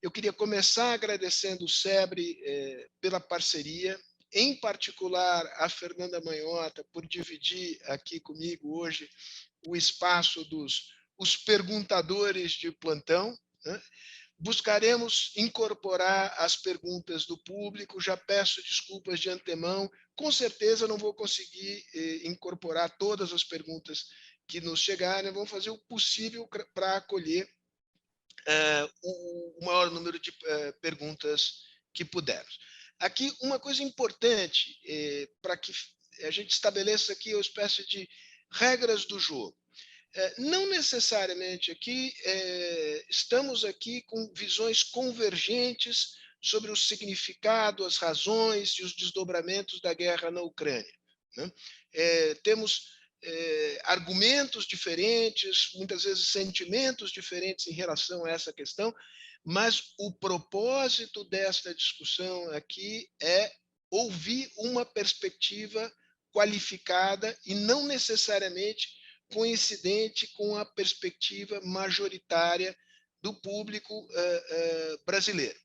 Eu queria começar agradecendo o SEBRE pela parceria, em particular a Fernanda Manhota, por dividir aqui comigo hoje o espaço dos os perguntadores de plantão, né? Buscaremos incorporar as perguntas do público, já peço desculpas de antemão, com certeza não vou conseguir incorporar todas as perguntas que nos chegarem, vamos fazer o possível para acolher o maior número de perguntas que pudermos. Aqui, uma coisa importante para que a gente estabeleça aqui uma espécie de regras do jogo. Não necessariamente aqui estamos aqui com visões convergentes sobre o significado, as razões e os desdobramentos da guerra na Ucrânia, né? Temos argumentos diferentes, muitas vezes sentimentos diferentes em relação a essa questão, mas o propósito desta discussão aqui é ouvir uma perspectiva qualificada e não necessariamente coincidente com a perspectiva majoritária do público brasileiro.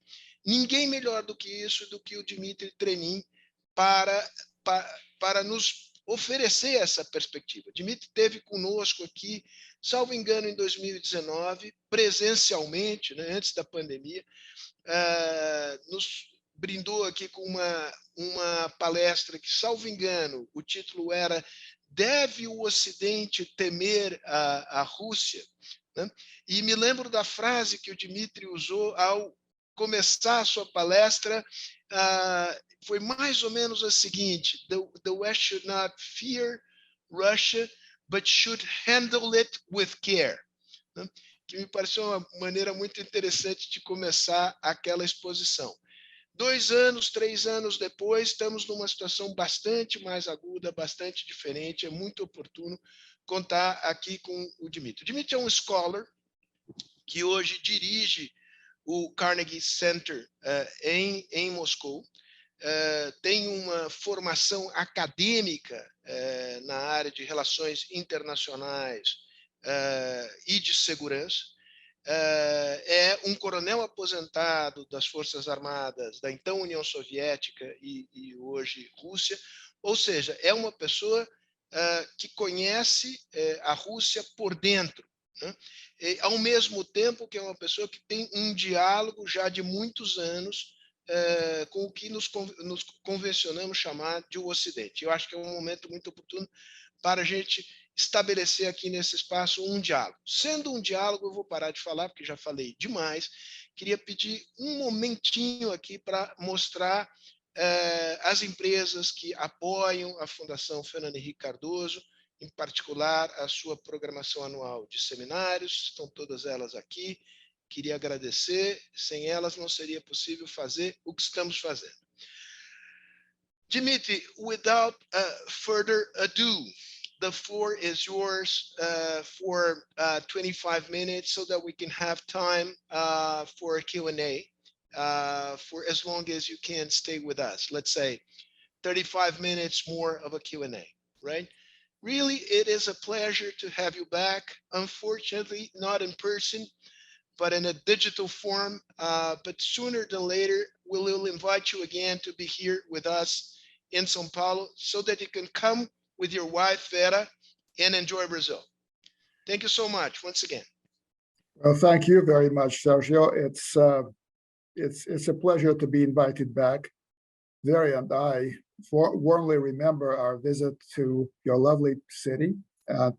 Ninguém melhor do que isso, do que o Dmitry Tremin, para nos oferecer essa perspectiva. Dmitry esteve conosco aqui, salvo engano, em 2019, presencialmente, né, antes da pandemia, nos brindou aqui com uma palestra que, salvo engano, o título era Deve o Ocidente temer a Rússia? Né? E me lembro da frase que o Dmitry usou ao começar a sua palestra, foi mais ou menos a seguinte: the West should not fear Russia, but should handle it with care. Né? Que me pareceu uma maneira muito interessante de começar aquela exposição. 2 anos, 3 anos depois, estamos numa situação bastante mais aguda, bastante diferente. É muito oportuno contar aqui com o Dmitry. O Dmitry é um scholar que hoje dirige o Carnegie Center em Moscou. Tem uma formação acadêmica na área de relações internacionais e de segurança. É um coronel aposentado das Forças Armadas da então União Soviética e hoje Rússia, ou seja, é uma pessoa que conhece a Rússia por dentro, né? E, ao mesmo tempo que é uma pessoa que tem um diálogo já de muitos anos com o que nos convencionamos chamar de o Ocidente. Eu acho que é um momento muito oportuno para a gente estabelecer aqui nesse espaço um diálogo. Sendo um diálogo, eu vou parar de falar, porque já falei demais. Queria pedir um momentinho aqui para mostrar as empresas que apoiam a Fundação Fernando Henrique Cardoso, em particular a sua programação anual de seminários, estão todas elas aqui. Queria agradecer, sem elas não seria possível fazer o que estamos fazendo. Dmitry, without further ado, the floor is yours for 25 minutes so that we can have time for a Q&A for as long as you can stay with us. Let's say 35 minutes more of a Q&A, right? Really, it is a pleasure to have you back. Unfortunately, not in person, but in a digital form. But sooner than later, we will invite you again to be here with us in São Paulo so that you can come with your wife, Vera, and enjoy Brazil. Thank you so much once again. Well, thank you very much, Sergio. It's a pleasure to be invited back. Vera and I warmly remember our visit to your lovely city,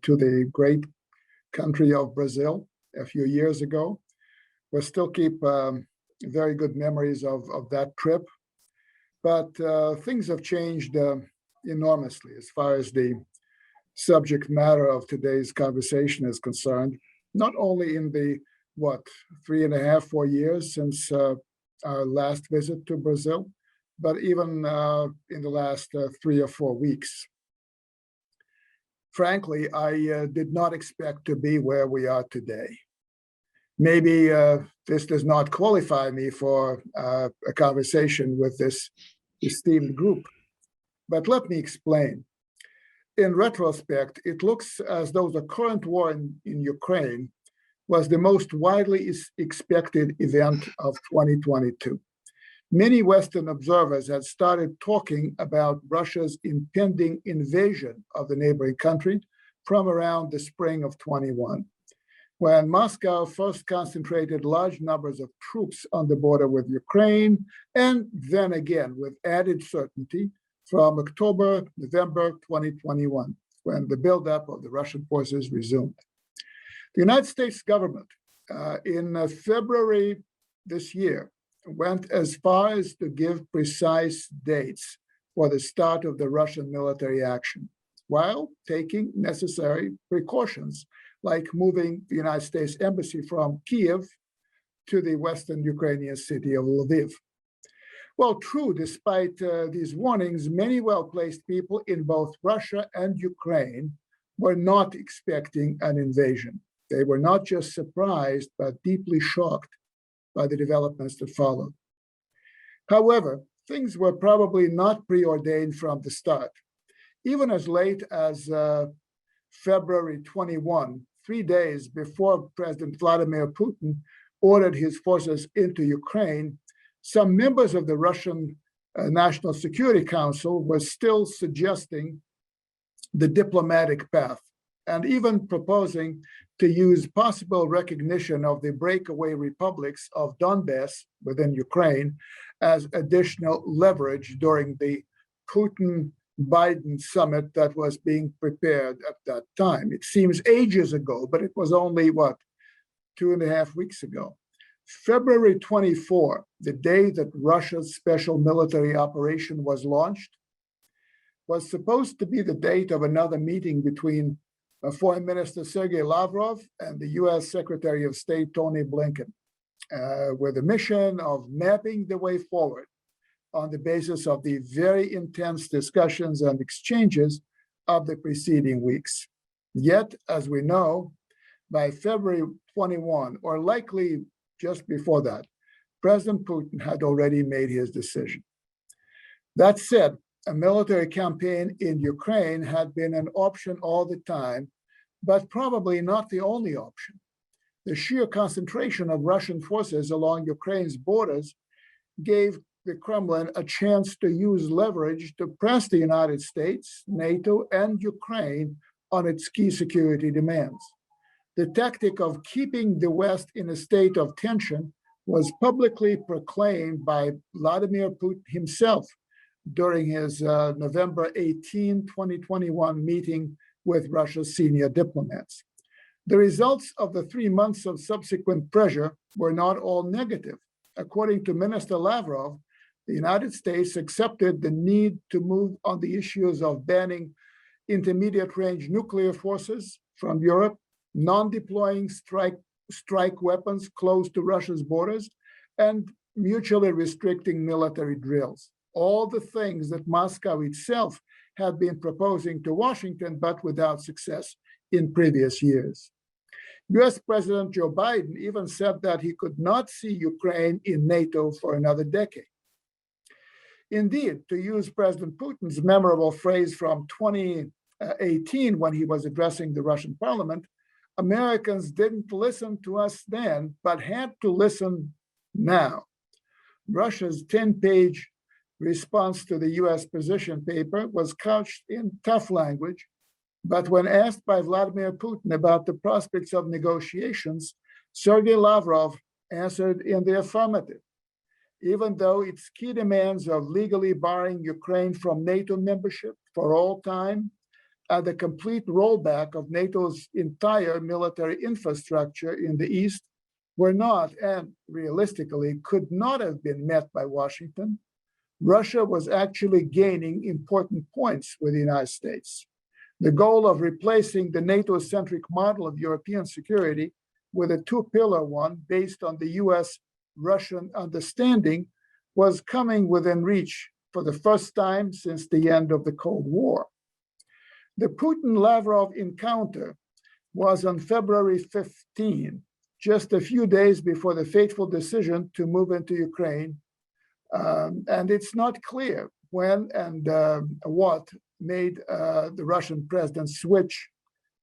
to the great country of Brazil a few years ago. We still keep very good memories of that trip, but things have changed enormously as far as the subject matter of today's conversation is concerned, not only in the, 3.5, 4 years since our last visit to Brazil, but even in the last 3 or 4 weeks. Frankly, I did not expect to be where we are today. Maybe this does not qualify me for a conversation with this esteemed group, but let me explain. In retrospect, it looks as though the current war in Ukraine was the most widely expected event of 2022. Many Western observers had started talking about Russia's impending invasion of the neighboring country from around the spring of 21, when Moscow first concentrated large numbers of troops on the border with Ukraine, and then again with added certainty from October, November 2021, when the buildup of the Russian forces resumed. The United States government in February this year went as far as to give precise dates for the start of the Russian military action, while taking necessary precautions, like moving the United States Embassy from Kiev to the western Ukrainian city of Lviv. Well, true, despite these warnings, many well-placed people in both Russia and Ukraine were not expecting an invasion. They were not just surprised, but deeply shocked by the developments that followed. However, things were probably not preordained from the start. Even as late as February 21, 3 days before President Vladimir Putin ordered his forces into Ukraine, some members of the Russian National Security Council were still suggesting the diplomatic path, and even proposing to use possible recognition of the breakaway republics of Donbass within Ukraine as additional leverage during the Putin-Biden summit that was being prepared at that time. It seems ages ago, but it was only, 2.5 weeks ago. February 24, the day that Russia's special military operation was launched, was supposed to be the date of another meeting between Foreign Minister Sergei Lavrov and the US Secretary of State Tony Blinken, with a mission of mapping the way forward on the basis of the very intense discussions and exchanges of the preceding weeks. Yet, as we know, by February 21, or likely just before that, President Putin had already made his decision. That said, a military campaign in Ukraine had been an option all the time, but probably not the only option. The sheer concentration of Russian forces along Ukraine's borders gave the Kremlin a chance to use leverage to press the United States, NATO, and Ukraine on its key security demands. The tactic of keeping the West in a state of tension was publicly proclaimed by Vladimir Putin himself during his November 18, 2021 meeting with Russia's senior diplomats. The results of the 3 months of subsequent pressure were not all negative. According to Minister Lavrov, the United States accepted the need to move on the issues of banning intermediate-range nuclear forces from Europe, non-deploying strike weapons close to Russia's borders, and mutually restricting military drills. All the things that Moscow itself had been proposing to Washington, but without success in previous years. US President Joe Biden even said that he could not see Ukraine in NATO for another decade. Indeed, to use President Putin's memorable phrase from 2018 when he was addressing the Russian parliament, Americans didn't listen to us then, but had to listen now. Russia's 10-page response to the US position paper was couched in tough language, but when asked by Vladimir Putin about the prospects of negotiations, Sergei Lavrov answered in the affirmative, even though its key demands of legally barring Ukraine from NATO membership for all time and the complete rollback of NATO's entire military infrastructure in the East were not, and realistically could not have been met by Washington, Russia was actually gaining important points with the United States. The goal of replacing the NATO-centric model of European security with a two-pillar one based on the US-Russian understanding was coming within reach for the first time since the end of the Cold War. The Putin-Lavrov encounter was on February 15, just a few days before the fateful decision to move into Ukraine. And it's not clear when and what made the Russian president switch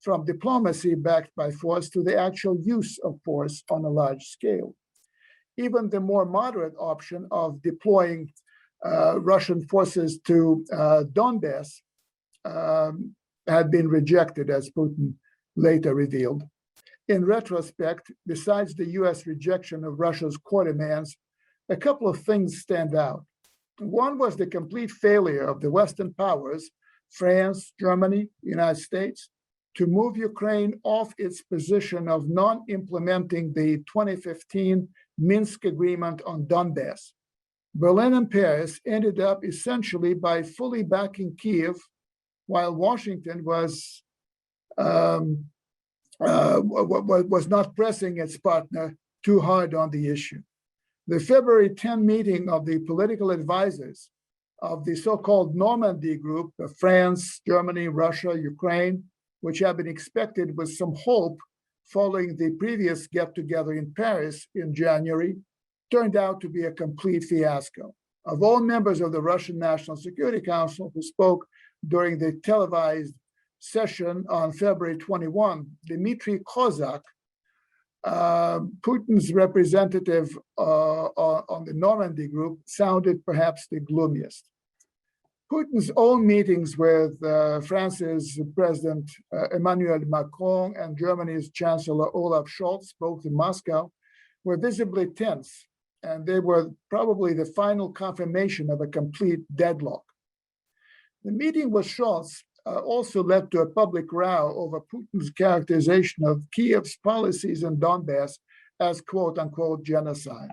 from diplomacy backed by force to the actual use of force on a large scale. Even the more moderate option of deploying Russian forces to Donbass had been rejected, as Putin later revealed. In retrospect, besides the US rejection of Russia's core demands, a couple of things stand out. One was the complete failure of the Western powers, France, Germany, United States, to move Ukraine off its position of non-implementing the 2015 Minsk agreement on Donbass. Berlin and Paris ended up essentially by fully backing Kiev, while Washington was not pressing its partner too hard on the issue. The February 10 meeting of the political advisors of the so-called Normandy group of France, Germany, Russia, Ukraine, which had been expected with some hope following the previous get-together in Paris in January, turned out to be a complete fiasco. Of all members of the Russian National Security Council who spoke during the televised session on February 21, Dmitry Kozak, Putin's representative on the Normandy group, sounded perhaps the gloomiest. Putin's own meetings with France's President Emmanuel Macron and Germany's Chancellor Olaf Scholz, both in Moscow, were visibly tense, and they were probably the final confirmation of a complete deadlock. The meeting with Scholz also led to a public row over Putin's characterization of Kiev's policies in Donbass as quote-unquote genocide.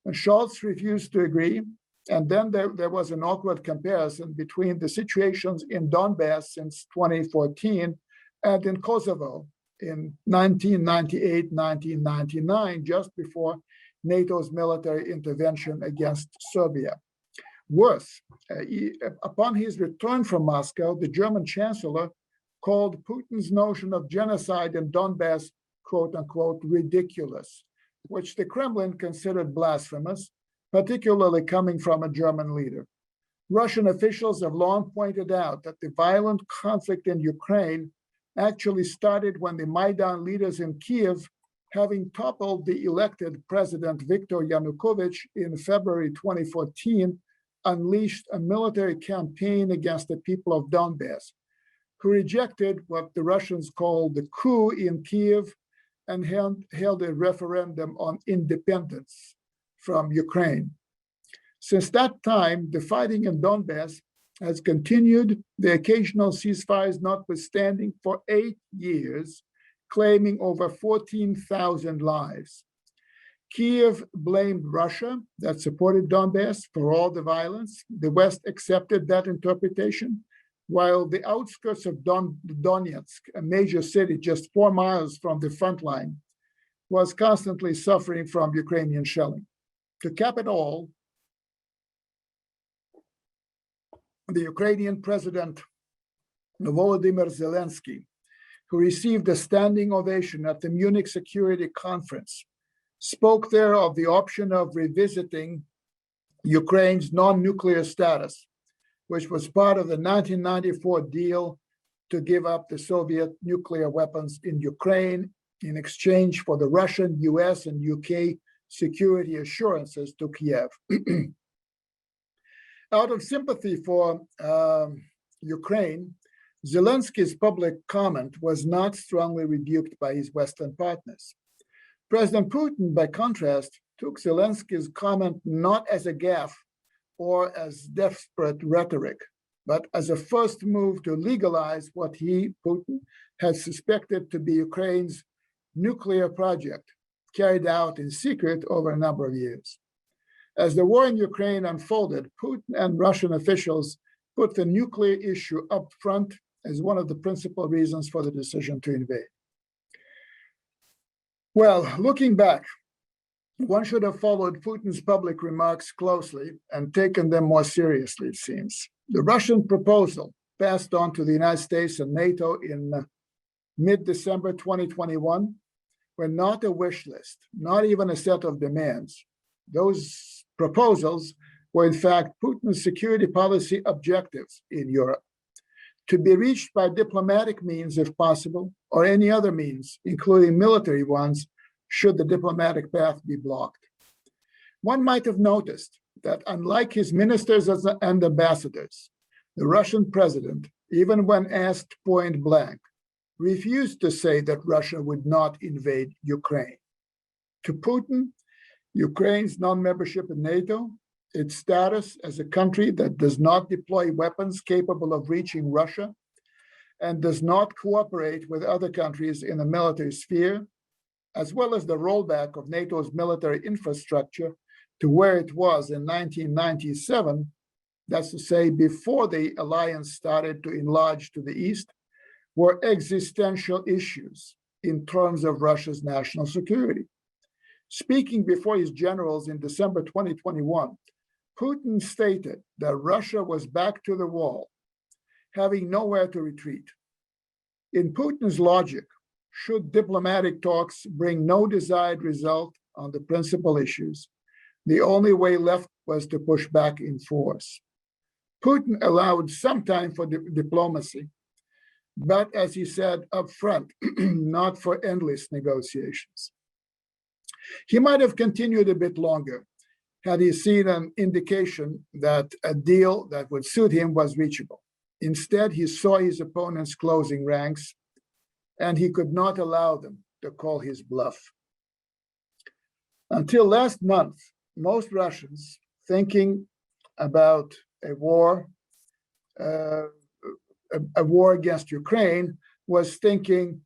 And Scholz refused to agree, and then there was an awkward comparison between the situations in Donbass since 2014 and in Kosovo in 1998, 1999, just before NATO's military intervention against Serbia. Worse, upon his return from Moscow, the German chancellor called Putin's notion of genocide in Donbass, quote unquote, ridiculous, which the Kremlin considered blasphemous, particularly coming from a German leader. Russian officials have long pointed out that the violent conflict in Ukraine actually started when the Maidan leaders in Kiev, having toppled the elected President Viktor Yanukovych in February 2014, unleashed a military campaign against the people of Donbass, who rejected what the Russians called the coup in Kiev and held a referendum on independence from Ukraine. Since that time, the fighting in Donbass has continued, the occasional ceasefires notwithstanding, for 8 years, claiming over 14,000 lives. Kiev blamed Russia that supported Donbass for all the violence. The West accepted that interpretation, while the outskirts of Donetsk, a major city just 4 miles from the front line, was constantly suffering from Ukrainian shelling. To cap it all, the Ukrainian President Volodymyr Zelensky, who received a standing ovation at the Munich Security Conference, spoke there of the option of revisiting Ukraine's non-nuclear status, which was part of the 1994 deal to give up the Soviet nuclear weapons in Ukraine in exchange for the Russian, US, and UK security assurances to Kiev. Out of sympathy for Ukraine, Zelensky's public comment was not strongly rebuked by his Western partners. President Putin, by contrast, took Zelensky's comment not as a gaffe or as desperate rhetoric, but as a first move to legalize what he, Putin, had suspected to be Ukraine's nuclear project, carried out in secret over a number of years. As the war in Ukraine unfolded, Putin and Russian officials put the nuclear issue up front as one of the principal reasons for the decision to invade. Well, looking back, one should have followed Putin's public remarks closely and taken them more seriously, it seems. The Russian proposal passed on to the United States and NATO in mid-December 2021 were not a wish list, not even a set of demands. Those proposals were, in fact, Putin's security policy objectives in Europe. to be reached by diplomatic means if possible, or any other means, including military ones, should the diplomatic path be blocked. One might have noticed that unlike his ministers and ambassadors, the Russian president, even when asked point blank, refused to say that Russia would not invade Ukraine. To Putin, Ukraine's non-membership in NATO, its status as a country that does not deploy weapons capable of reaching Russia and does not cooperate with other countries in the military sphere, as well as the rollback of NATO's military infrastructure to where it was in 1997, that's to say, before the alliance started to enlarge to the east, were existential issues in terms of Russia's national security. Speaking before his generals in December 2021, Putin stated that Russia was back to the wall, having nowhere to retreat. In Putin's logic, should diplomatic talks bring no desired result on the principal issues, the only way left was to push back in force. Putin allowed some time for diplomacy, but as he said up front, not for endless negotiations. He might have continued a bit longer had he seen an indication that a deal that would suit him was reachable. Instead, he saw his opponents closing ranks, and he could not allow them to call his bluff. Until last month, most Russians thinking about a war against Ukraine was thinking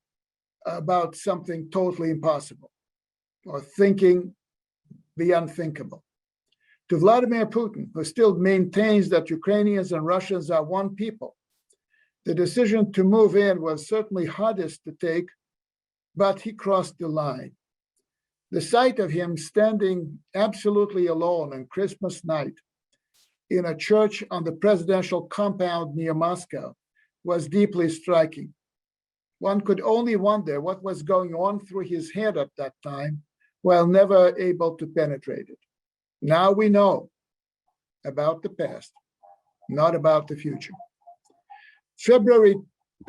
about something totally impossible, or thinking the unthinkable. To Vladimir Putin, who still maintains that Ukrainians and Russians are one people, the decision to move in was certainly hardest to take, but he crossed the line. The sight of him standing absolutely alone on Christmas night in a church on the presidential compound near Moscow was deeply striking. One could only wonder what was going on through his head at that time, while never able to penetrate it. Now we know about the past, not about the future. February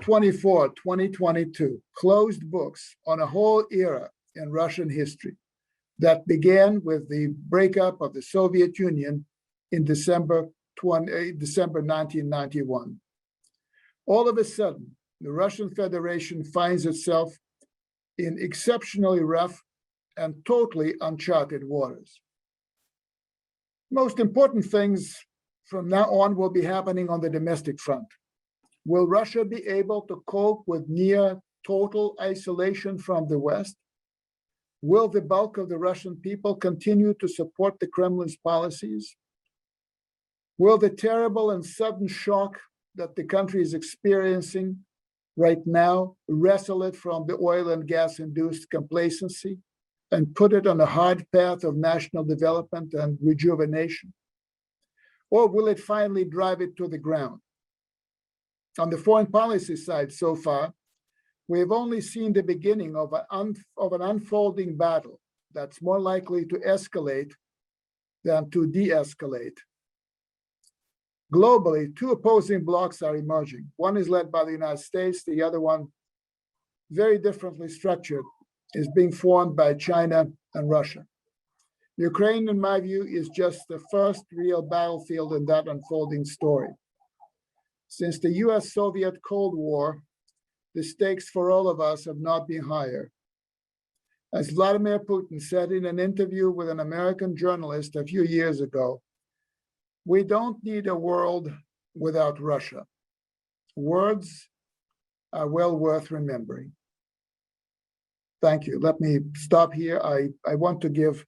24, 2022, closed books on a whole era in Russian history that began with the breakup of the Soviet Union in December 1991. All of a sudden, the Russian Federation finds itself in exceptionally rough and totally uncharted waters. Most important things from now on will be happening on the domestic front. Will Russia be able to cope with near total isolation from the West? Will the bulk of the Russian people continue to support the Kremlin's policies? Will the terrible and sudden shock that the country is experiencing right now wrestle it from the oil and gas-induced complacency and put it on a hard path of national development and rejuvenation? Or will it finally drive it to the ground? On the foreign policy side so far, we have only seen the beginning of an unfolding battle that's more likely to escalate than to de-escalate. Globally, two opposing blocs are emerging. One is led by the United States, the other one, very differently structured, is being formed by China and Russia. Ukraine, in my view, is just the first real battlefield in that unfolding story. Since the US-Soviet Cold War, the stakes for all of us have not been higher. As Vladimir Putin said in an interview with an American journalist a few years ago, we don't need a world without Russia. Words are well worth remembering. Thank you. Let me stop here. I want to give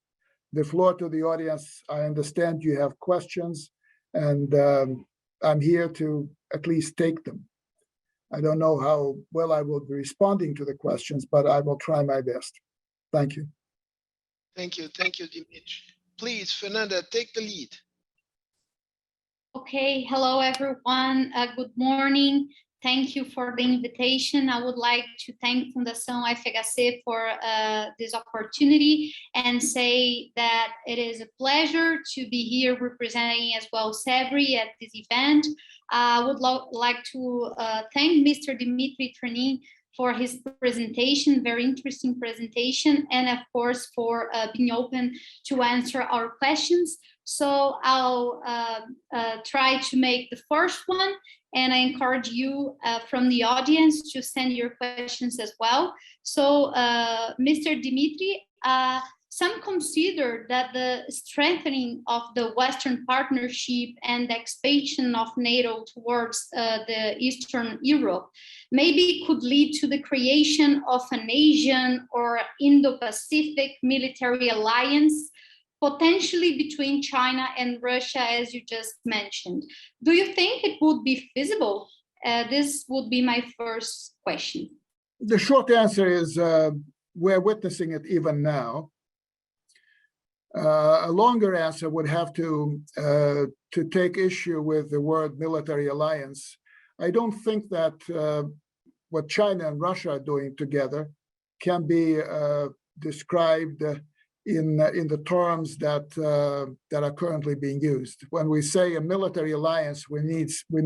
the floor to the audience. I understand you have questions, and I'm here to at least take them. I don't know how well I will be responding to the questions, but I will try my best. Thank you. Thank you, Dimitri. Please, Fernanda, take the lead. Okay, hello everyone. Good morning. thank you for the invitation. I would like to thank Fundação FHC for this opportunity and say that it is a pleasure to be here representing as well SEBRI at this event. I would like to thank Mr. Dimitri Trenin for his presentation, very interesting presentation, and of course for being open to answer our questions. So I'll try to make the first one, and I encourage you from the audience to send your questions as well. So Mr. Dimitri, some consider that the strengthening of the Western partnership and the expansion of NATO towards the Eastern Europe maybe could lead to the creation of an Asian or Indo-Pacific military alliance, potentially between China and Russia, as you just mentioned. Do you think it would be feasible? This would be my first question. The short answer is we're witnessing it even now. A longer answer would have to take issue with the word military alliance. I don't think that what China and Russia are doing together can be described in the terms that are currently being used. When we say a military alliance, we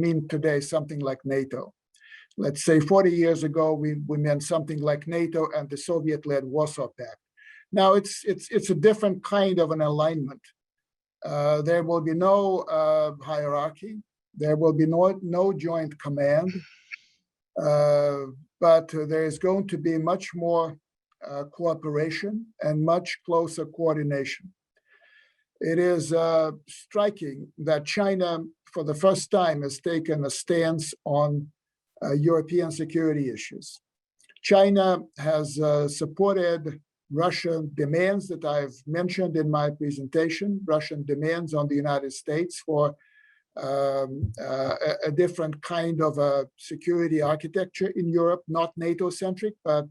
mean today something like NATO. Let's say 40 years ago, we meant something like NATO and the Soviet-led Warsaw Pact. Now it's a different kind of an alignment. There will be no hierarchy. There will be no joint command, but there is going to be much more cooperation and much closer coordination. It is striking that China, for the first time, has taken a stance on European security issues. China has supported Russian demands that I've mentioned in my presentation, Russian demands on the United States for a different kind of a security architecture in Europe, not NATO-centric, but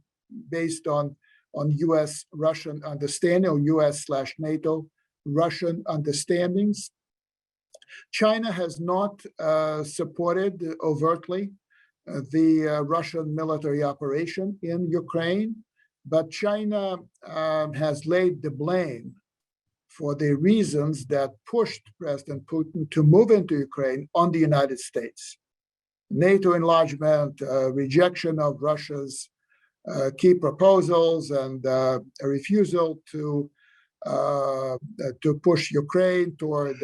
based on US-Russian understanding, or US/NATO Russian understandings. China has not supported overtly the Russian military operation in Ukraine, but China has laid the blame for the reasons that pushed President Putin to move into Ukraine on the United States. NATO enlargement, rejection of Russia's key proposals, and a refusal to push Ukraine toward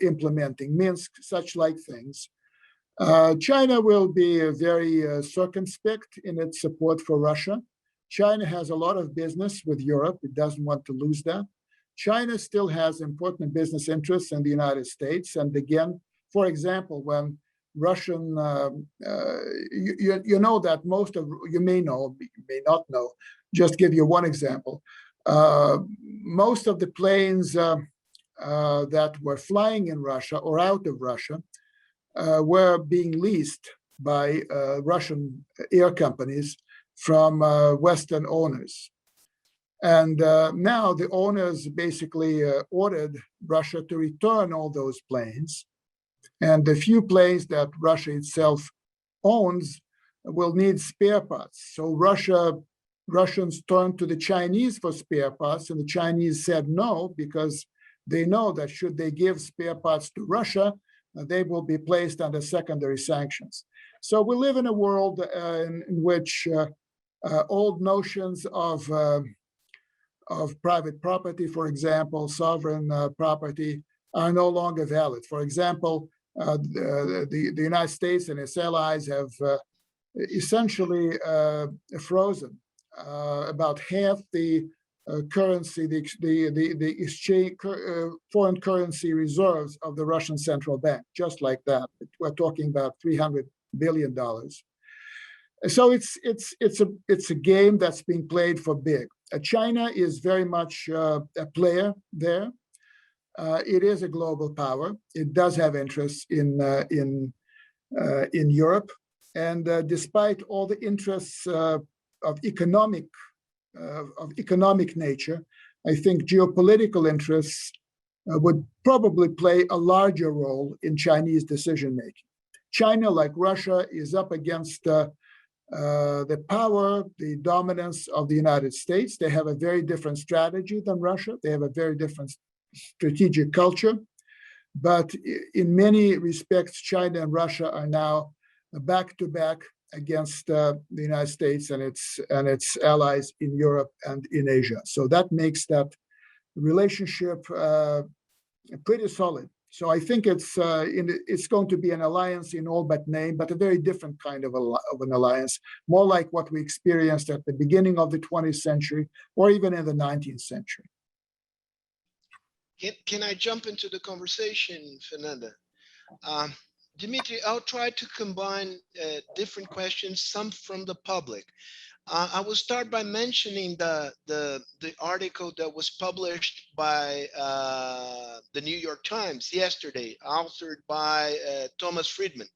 implementing Minsk, such like things. China will be very circumspect in its support for Russia. China has a lot of business with Europe. It doesn't want to lose that. China still has important business interests in the United States. And again, for example, when Russian, you know that you may know, you may not know, just give you one example. Most of the planes that were flying in Russia or out of Russia were being leased by Russian air companies from Western owners. And now the owners basically ordered Russia to return all those planes. And the few planes that Russia itself owns will need spare parts. So Russians turned to the Chinese for spare parts, and the Chinese said no, because they know that should they give spare parts to Russia, they will be placed under secondary sanctions. So we live in a world in which old notions of private property, for example, sovereign property, are no longer valid. For example, the United States and its allies have essentially frozen about half the currency, the exchange, foreign currency reserves of the Russian central bank, just like that. We're talking about $300 billion. So it's a game that's being played for big. China is very much a player there. It is a global power. It does have interests in Europe, and despite all the interests of economic nature, I think geopolitical interests would probably play a larger role in Chinese decision making. China, like Russia, is up against the power, the dominance of the United States. They have a very different strategy than Russia. They have a very different strategic culture. But in many respects, China and Russia are now back to back against the United States and its allies in Europe and in Asia. So that makes that relationship pretty solid. So I think it's going to be an alliance in all but name, but a very different kind of an alliance, more like what we experienced at the beginning of the 20th century or even in the 19th century. Can I jump into the conversation, Fernanda? Dimitri, I'll try to combine different questions, some from the public. I will start by mentioning the article that was published by the New York Times yesterday, authored by Thomas Friedman.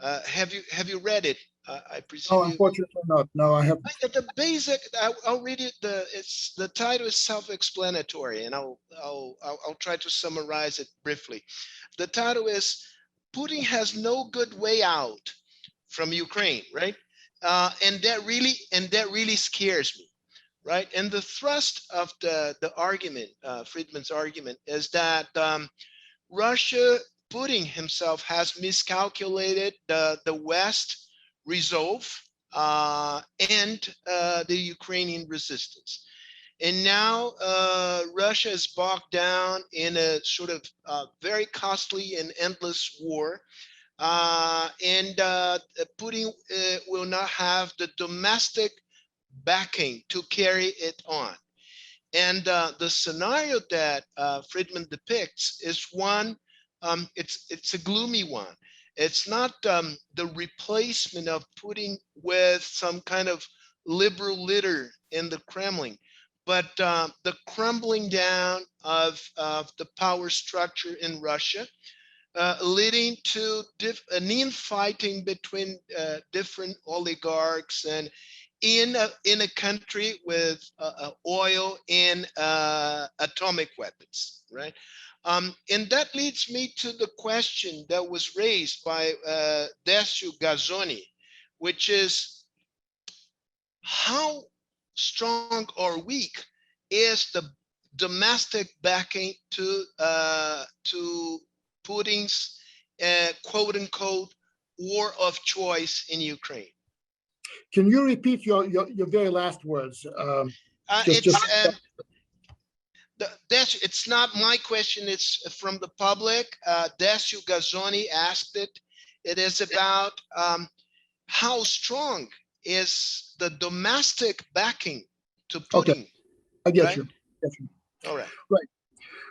Have you read it? I presume. Oh, unfortunately not. No, I haven't. The basic. I'll read it. The title is self-explanatory, and I'll try to summarize it briefly. The title is "Putin has no good way out from Ukraine," right? And that really scares me, right? And the thrust of the argument, Friedman's argument, is that Russia, Putin himself, has miscalculated the West resolve and the Ukrainian resistance. And now Russia is bogged down in a sort of very costly and endless war. And Putin will not have the domestic backing to carry it on. And the scenario that Friedman depicts is one, it's a gloomy one. It's not the replacement of Putin with some kind of liberal leader in the Kremlin, but the crumbling down of the power structure in Russia, leading to an infighting between different oligarchs and in a country with oil and atomic weapons, right? And that leads me to the question that was raised by Décio Gazzoni, which is how strong or weak is the domestic backing to Putin's quote unquote war of choice in Ukraine? Can you repeat your very last words? It's not my question, it's from the public. Décio Gazzoni asked it. It is about how strong is the domestic backing to Putin? Okay. I get right? you. All right. Right.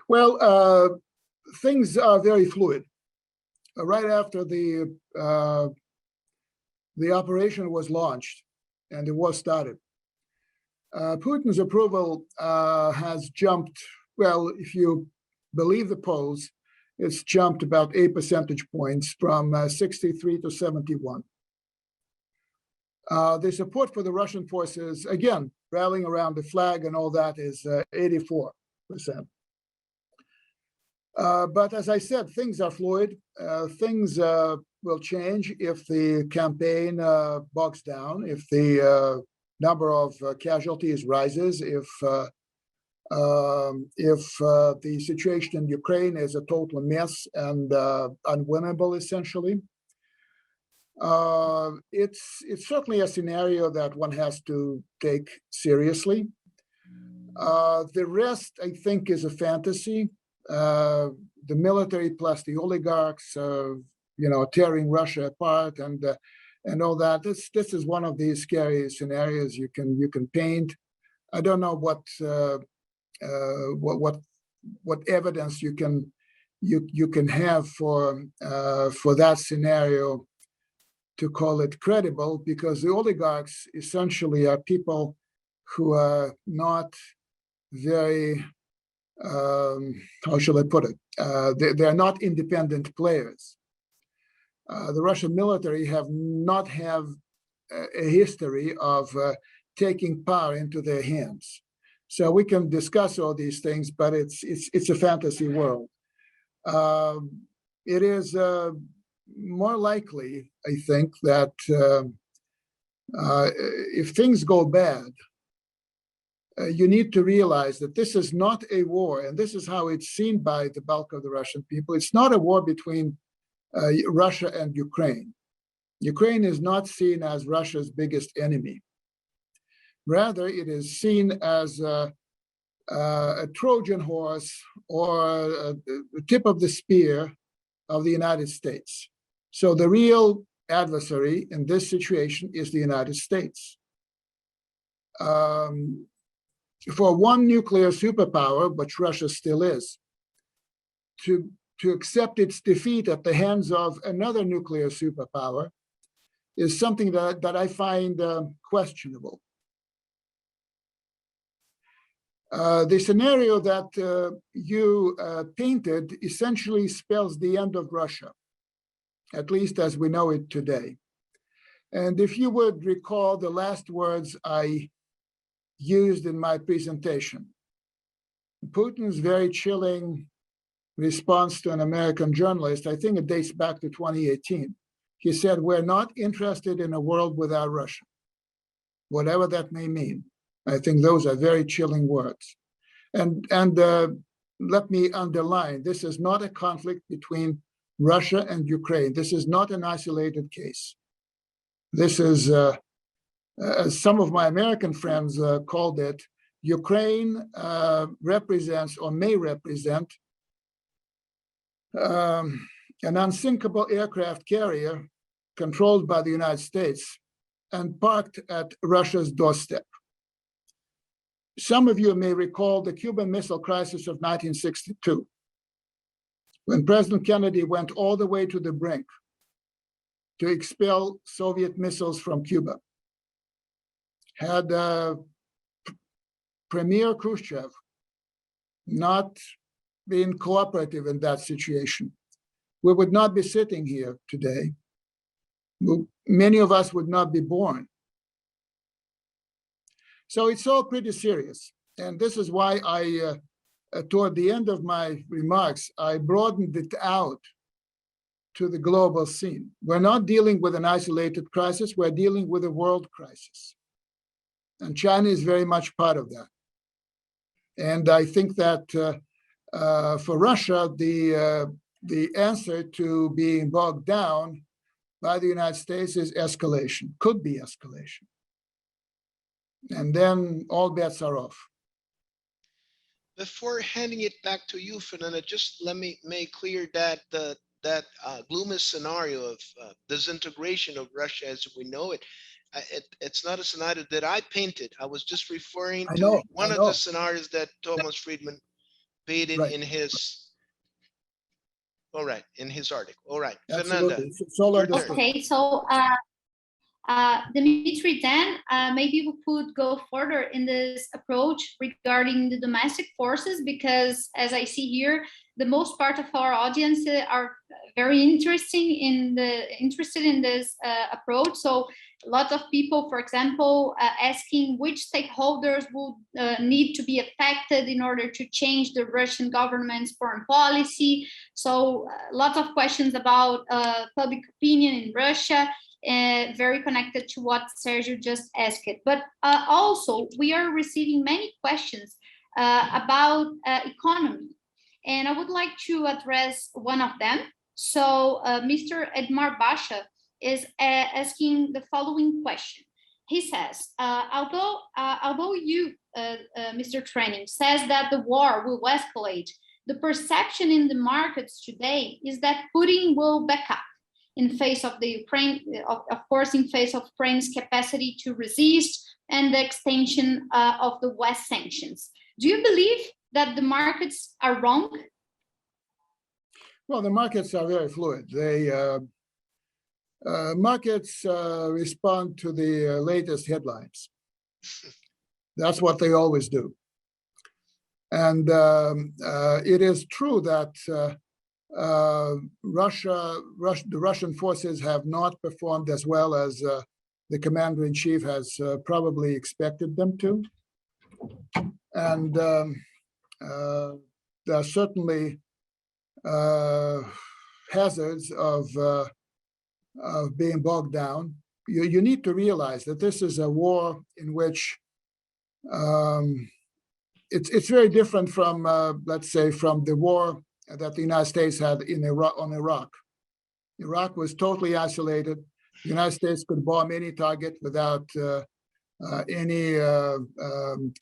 Well, things are very fluid. Right after the operation was launched and the war started, Putin's approval has jumped, well, if you believe the polls, it's jumped about 8 percentage points from 63 to 71. The support for the Russian forces, again, rallying around the flag and all that, is 84%. But as I said, things are fluid. Things will change if the campaign bogs down, if the number of casualties rises, if the situation in Ukraine is a total mess and unwinnable, essentially. It's certainly a scenario that one has to take seriously. The rest, I think, is a fantasy. The military plus the oligarchs, tearing Russia apart and all that. This is one of these scary scenarios you can paint. I don't know what evidence you can have for that scenario to call it credible, because the oligarchs essentially are people who are not very, how shall I put it? They're not independent players. The Russian military have a history of taking power into their hands. So we can discuss all these things, but it's a fantasy world. It is more likely, I think, that if things go bad, you need to realize that this is not a war, and this is how it's seen by the bulk of the Russian people. It's not a war between Russia and Ukraine. Ukraine is not seen as Russia's biggest enemy. Rather, it is seen as a Trojan horse or the tip of the spear of the United States. So the real adversary in this situation is the United States. For one nuclear superpower, which Russia still is, to accept its defeat at the hands of another nuclear superpower is something that I find questionable. The scenario that you painted essentially spells the end of Russia, at least as we know it today. And if you would recall the last words I used in my presentation, Putin's very chilling response to an American journalist, I think it dates back to 2018. He said, "We're not interested in a world without Russia," whatever that may mean. I think those are very chilling words. And let me underline, this is not a conflict between Russia and Ukraine. This is not an isolated case. This is, as some of my American friends called it, Ukraine represents or may represent an unsinkable aircraft carrier controlled by the United States and parked at Russia's doorstep. Some of you may recall the Cuban Missile Crisis of 1962, when President Kennedy went all the way to the brink to expel Soviet missiles from Cuba. Had Premier Khrushchev not been cooperative in that situation, we would not be sitting here today. Many of us would not be born. So it's all pretty serious. And this is why I, toward the end of my remarks, I broadened it out to the global scene. We're not dealing with an isolated crisis, we're dealing with a world crisis. And China is very much part of that. And I think that for Russia, the answer to being bogged down by the United States is escalation, could be escalation. And then all bets are off. Before handing it back to you, Fernanda, just let me make clear that that gloomy scenario of disintegration of Russia as we know it, it's not a scenario that I painted. I was just referring to one of the scenarios that Thomas Friedman painted in his. All right, in his article. All right, Fernanda. Okay, so Dimitri, then maybe we could go further in this approach regarding the domestic forces, because as I see here, the most part of our audience are very interested in this approach. So a lot of people, for example, asking which stakeholders would need to be affected in order to change the Russian government's foreign policy. So a lot of questions about public opinion in Russia, very connected to what Sergio just asked. But also, we are receiving many questions about economy. And I would like to address one of them. So Mr. Edmar Basha is asking the following question. He says, although you, Mr. Training, says that the war will escalate, the perception in the markets today is that Putin will back up in face of the Ukraine, of course, in face of Ukraine's capacity to resist and the extension of the West sanctions. Do you believe that the markets are wrong? Well, the markets are very fluid. They markets respond to the latest headlines. That's what they always do. And it is true that the Russian forces have not performed as well as the commander-in-chief has probably expected them to. And there are certainly hazards of of being bogged down. You need to realize that this is a war in which it's very different from, let's say, from the war that the United States had in Iraq. Iraq was totally isolated. The United States could bomb any target without any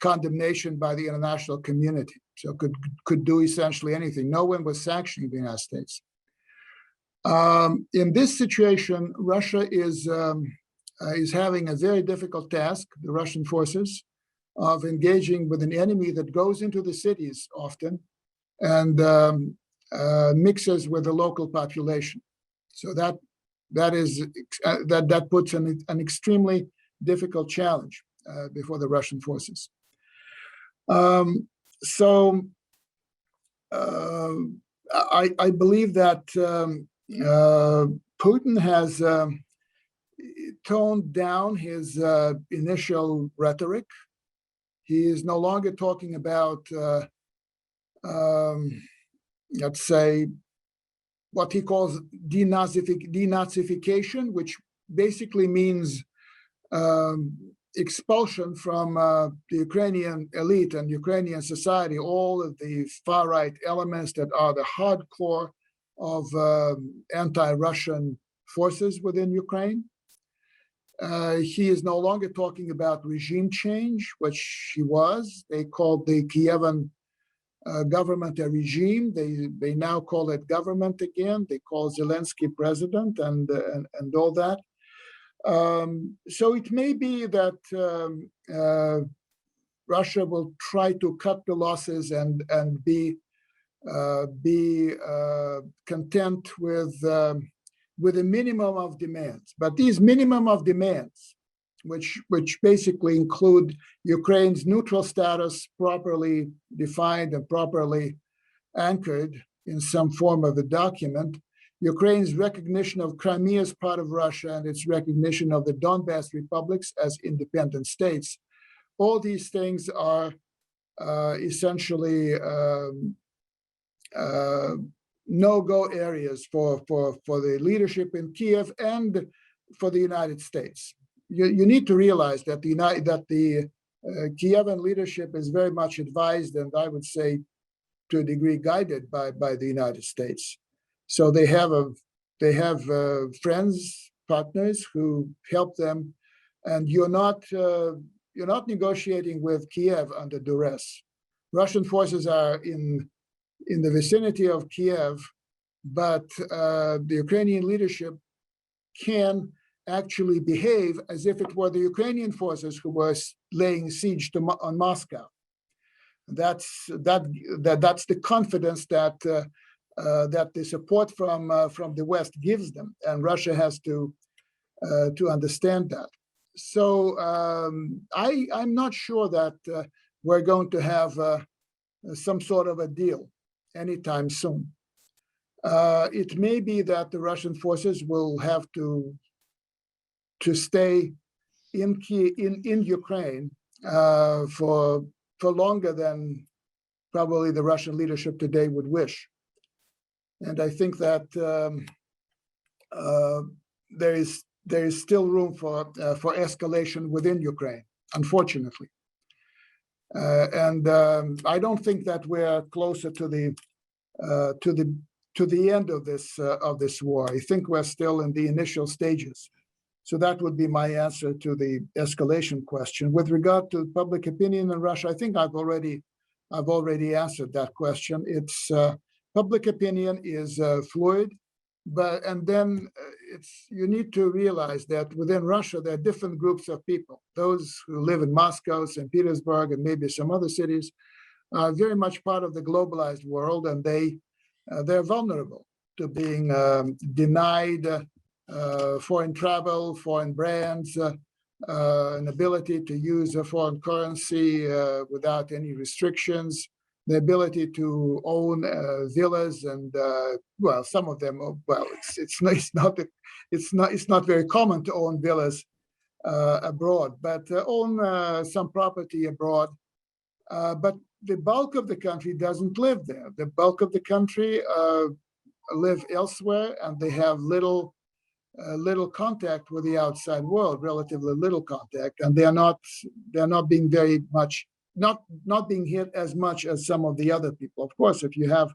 condemnation by the international community. So could do essentially anything. No one was sanctioning the United States. In this situation, Russia is having a very difficult task, the Russian forces, of engaging with an enemy that goes into the cities often and mixes with the local population. So that puts an extremely difficult challenge before the Russian forces. I believe that Putin has toned down his initial rhetoric. He is no longer talking about, let's say, what he calls denazification, which basically means expulsion from the Ukrainian elite and Ukrainian society, all of the far-right elements that are the hardcore of anti-Russian forces within Ukraine. He is no longer talking about regime change, which he was. They called the Kievan government a regime. They now call it government again. They call Zelensky president and all that. So it may be that Russia will try to cut the losses and be content with a minimum of demands. But these minimum of demands, which basically include Ukraine's neutral status properly defined and properly anchored in some form of a document, Ukraine's recognition of Crimea as part of Russia and its recognition of the Donbas republics as independent states, all these things are essentially no-go areas for the leadership in Kiev and for the United States. You need to realize that the Kievan leadership is very much advised, and I would say to a degree guided by the United States. So they have friends, partners who help them, and you're not negotiating with Kiev under duress. Russian forces are in the vicinity of Kiev, but the Ukrainian leadership can actually behave as if it were the Ukrainian forces who were laying siege on Moscow. That's the confidence that the support from the West gives them, and Russia has to understand that. So I'm not sure that we're going to have some sort of a deal anytime soon. It may be that the Russian forces will have to stay in Ukraine for longer than probably the Russian leadership today would wish. And I think that there is still room for escalation within Ukraine, unfortunately. And I don't think that we're closer to the end of this war. I think we're still in the initial stages. So that would be my answer to the escalation question. With regard to public opinion in Russia, I think I've already answered that question. It's public opinion is fluid, and then you need to realize that within Russia there are different groups of people. Those who live in Moscow, St. Petersburg, and maybe some other cities are very much part of the globalized world, and they're vulnerable to being denied foreign travel, foreign brands, an ability to use a foreign currency without any restrictions, the ability to own villas, and well, some of them, well, it's not very common to own villas abroad, but own some property abroad. But the bulk of the country doesn't live there. The bulk of the country live elsewhere, and they have little little contact with the outside world, relatively little contact, and they're not being very much, not being hit as much as some of the other people. Of course, if you have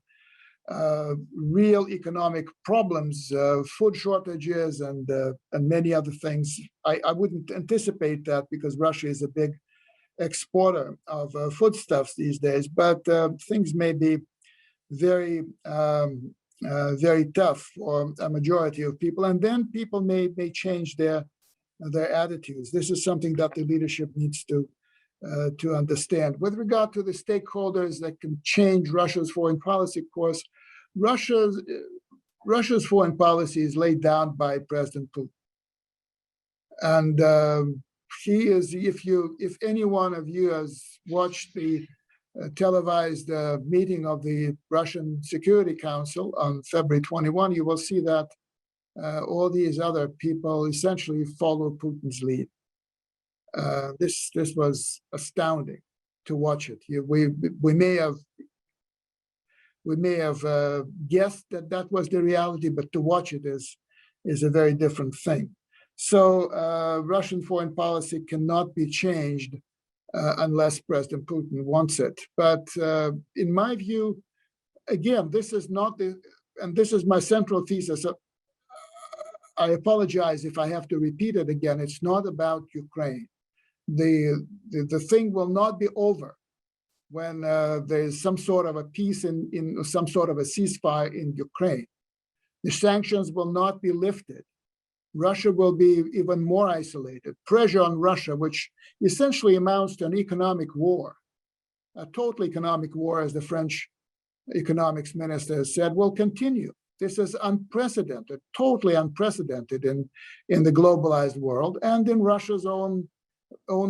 real economic problems, food shortages, and many other things, I wouldn't anticipate that, because Russia is a big exporter of foodstuffs these days. But things may be very very tough for a majority of people, and then people may change their attitudes. This is something that the leadership needs to understand. With regard to the stakeholders that can change Russia's foreign policy course, Russia's foreign policy is laid down by President Putin, and he is. If any one of you has watched the televised meeting of the Russian Security Council on February 21, you will see that all these other people essentially follow Putin's lead. This was astounding to watch it. We may have guessed that was the reality, but to watch it is a very different thing. So Russian foreign policy cannot be changed unless President Putin wants it. But in my view, again, this is not and this is my central thesis. I apologize if I have to repeat it again. It's not about Ukraine. The thing will not be over when there's some sort of a peace in some sort of a ceasefire in Ukraine. The sanctions will not be lifted. Russia will be even more isolated. Pressure on Russia, which essentially amounts to an economic war, a total economic war, as the French economics minister has said, will continue. This is unprecedented, totally unprecedented in the globalized world and in Russia's own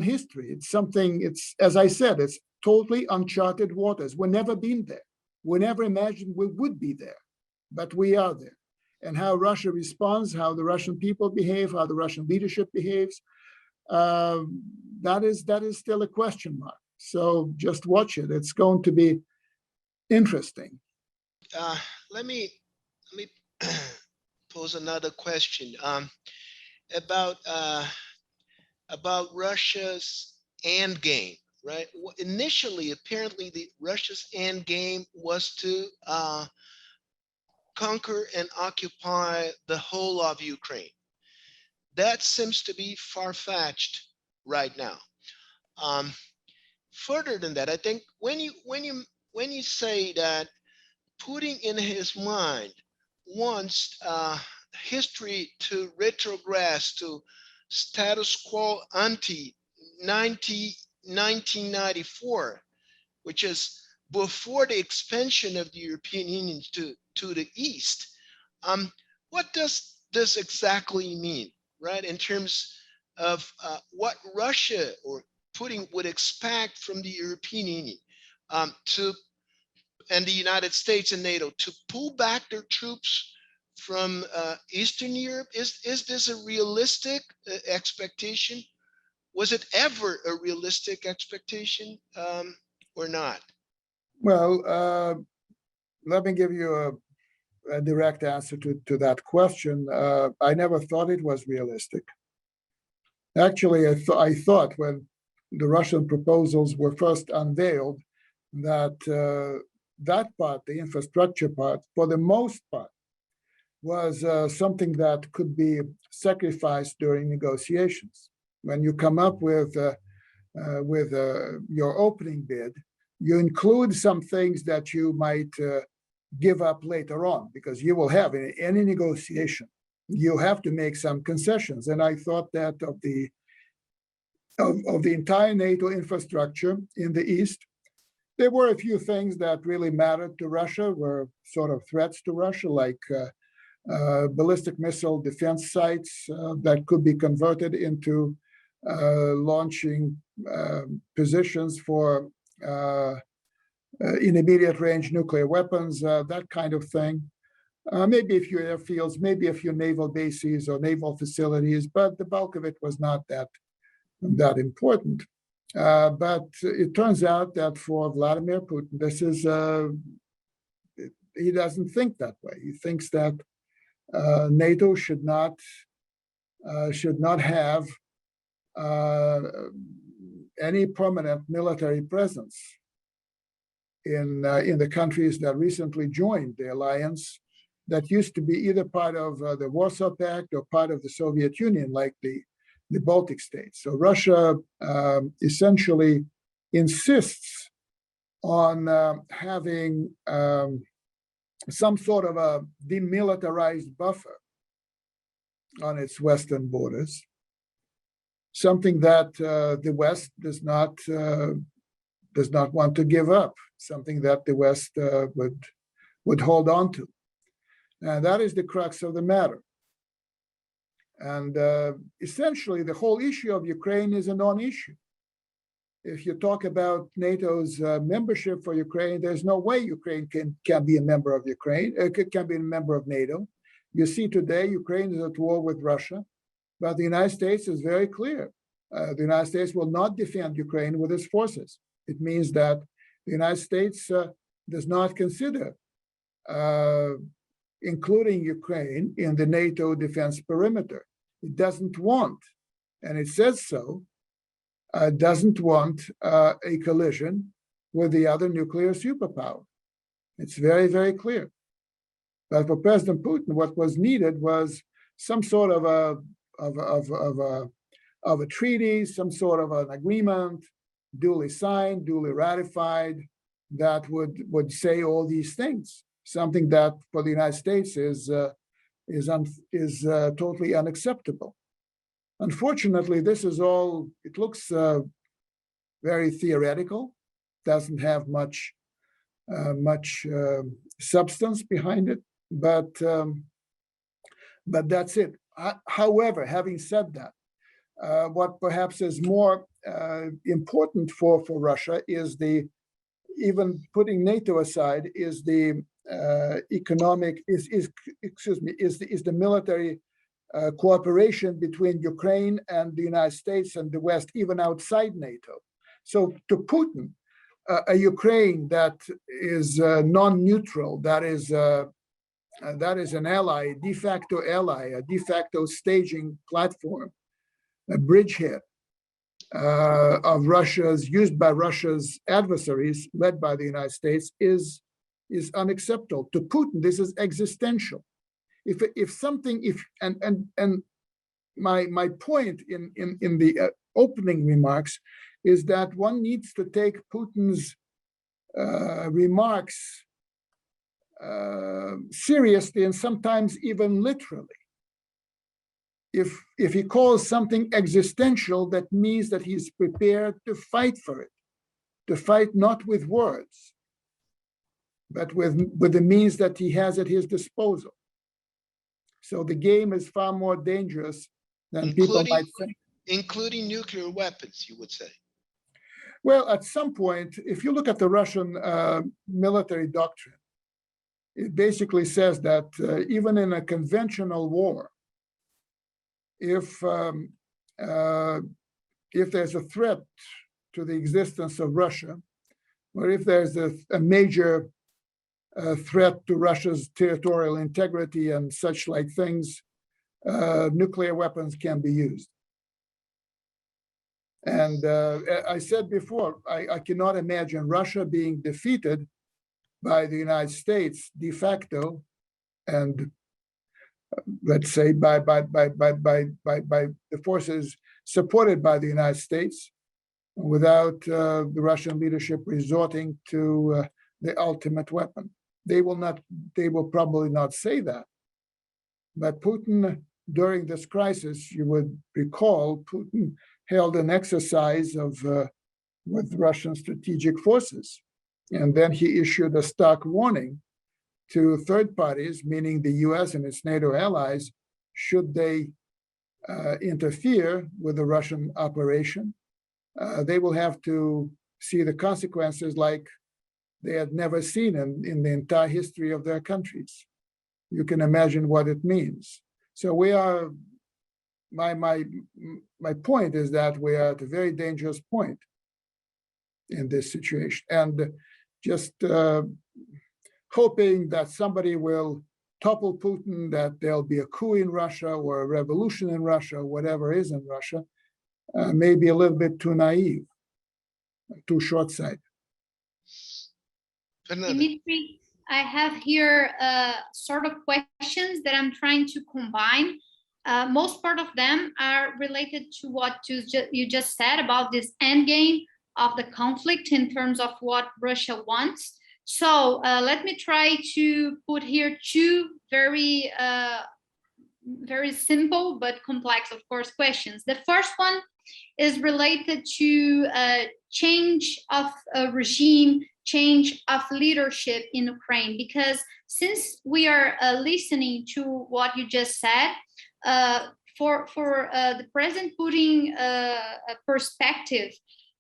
history. It's something, as I said, it's totally uncharted waters. We've never been there. We never imagined we would be there, but we are there. And how Russia responds, how the Russian people behave, how the Russian leadership behaves, that is still a question mark. So just watch it. It's going to be interesting. Let me pose another question about Russia's end game. Right? Initially, apparently, Russia's end game was to conquer and occupy the whole of Ukraine. That seems to be far-fetched right now. Further than that, I think when you say that Putin in his mind wants history to retrogress to status quo ante 1994, which is before the expansion of the European Union to the east, what does this exactly mean, right? In terms of what Russia or Putin would expect from the European Union and the United States and NATO to pull back their troops from Eastern Europe? Is this a realistic expectation? Was it ever a realistic expectation or not? Well, let me give you a direct answer to that question. I never thought it was realistic. Actually, I thought when the Russian proposals were first unveiled that that part, the infrastructure part, for the most part, was something that could be sacrificed during negotiations. When you come up with your opening bid, you include some things that you might give up later on, because you will have in any negotiation, you have to make some concessions. And I thought that of the entire NATO infrastructure in the East, there were a few things that really mattered to Russia, were sort of threats to Russia, like ballistic missile defense sites that could be converted into launching positions for intermediate range nuclear weapons, that kind of thing. Maybe a few airfields, maybe a few naval bases or naval facilities, but the bulk of it was not that important. But it turns out that for Vladimir Putin, this is he doesn't think that way. He thinks that NATO should not have any permanent military presence in the countries that recently joined the alliance that used to be either part of the Warsaw Pact or part of the Soviet Union, like the Baltic states. So Russia essentially insists on having some sort of a demilitarized buffer on its western borders, something that the West does not want to give up, something that the West would hold on to. And that is the crux of the matter. And essentially, the whole issue of Ukraine is a non-issue. If you talk about NATO's membership for Ukraine, there's no way Ukraine can be a member of can be a member of NATO. You see today, Ukraine is at war with Russia, but the United States is very clear. The United States will not defend Ukraine with its forces. It means that the United States does not consider including Ukraine in the NATO defense perimeter. It doesn't want, and it says so, doesn't want a collision with the other nuclear superpower. It's very, very clear. But for President Putin, what was needed was some sort of a treaty, some sort of an agreement, duly signed, duly ratified, that would say all these things. Something that for the United States is totally unacceptable. Unfortunately, this is all. It looks very theoretical. Doesn't have much substance behind it. But that's it. However, having said that, what perhaps is more important for Russia is even putting NATO aside, is the economic is the military cooperation between Ukraine and the United States and the West, even outside NATO. So to Putin, a Ukraine that is non-neutral, that is an ally, de facto ally, a de facto staging platform, a bridgehead of used by Russia's adversaries, led by the United States, is unacceptable. To Putin, this is existential. My point in the opening remarks is that one needs to take Putin's remarks seriously and sometimes even literally. If he calls something existential, that means that he's prepared to fight for it, to fight not with words, but with the means that he has at his disposal. So the game is far more dangerous than people might think. Including nuclear weapons, you would say. Well, at some point, if you look at the Russian military doctrine, it basically says that even in a conventional war, if there's a threat to the existence of Russia, or if there's a major threat to Russia's territorial integrity and such like things, nuclear weapons can be used. And I said before, I cannot imagine Russia being defeated by the United States de facto, and let's say by the forces supported by the United States, without the Russian leadership resorting to the ultimate weapon. They will probably not say that. But Putin, during this crisis, you would recall, Putin held an exercise with Russian strategic forces. And then he issued a stark warning to third parties, meaning the US and its NATO allies, should they interfere with the Russian operation, they will have to see the consequences like they had never seen in the entire history of their countries. You can imagine what it means. So we are, my point is that we are at a very dangerous point in this situation. And just hoping that somebody will topple Putin, that there'll be a coup in Russia or a revolution in Russia, whatever is in Russia, may be a little bit too naive, too short-sighted. Dimitri, I have here sort of questions that I'm trying to combine. Most part of them are related to what you just said about this end game of the conflict in terms of what Russia wants. So let me try to put here two very simple but complex, of course, questions. The first one is related to change of regime, change of leadership in Ukraine, because since we are listening to what you just said, for the President Putin perspective,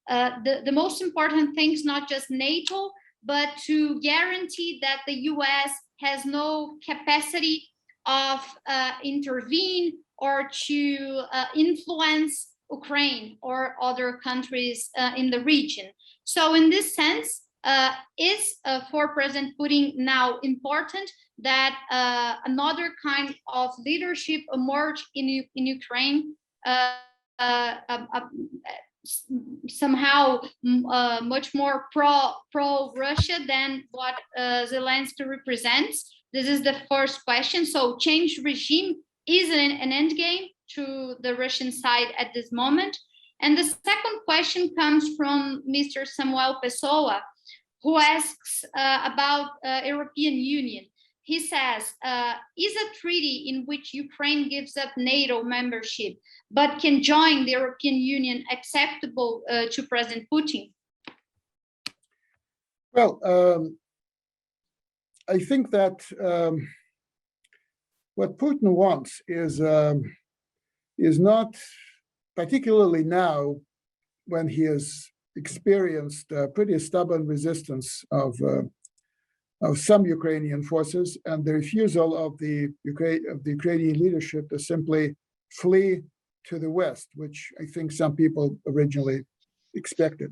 the most important thing is not just NATO, but to guarantee that the US has no capacity of intervene or to influence Ukraine or other countries in the region. So in this sense, is for President Putin now important that another kind of leadership emerge in Ukraine, somehow much more pro-Russia than what Zelensky represents? This is the first question. So change regime is an end game to the Russian side at this moment. And the second question comes from Mr. Samuel Pessoa, who asks about European Union. He says, is a treaty in which Ukraine gives up NATO membership but can join the European Union acceptable to President Putin? Well, I think that what Putin wants is not, particularly now when he has experienced pretty stubborn resistance of some Ukrainian forces and the refusal of the Ukrainian leadership to simply flee to the West, which I think some people originally expected.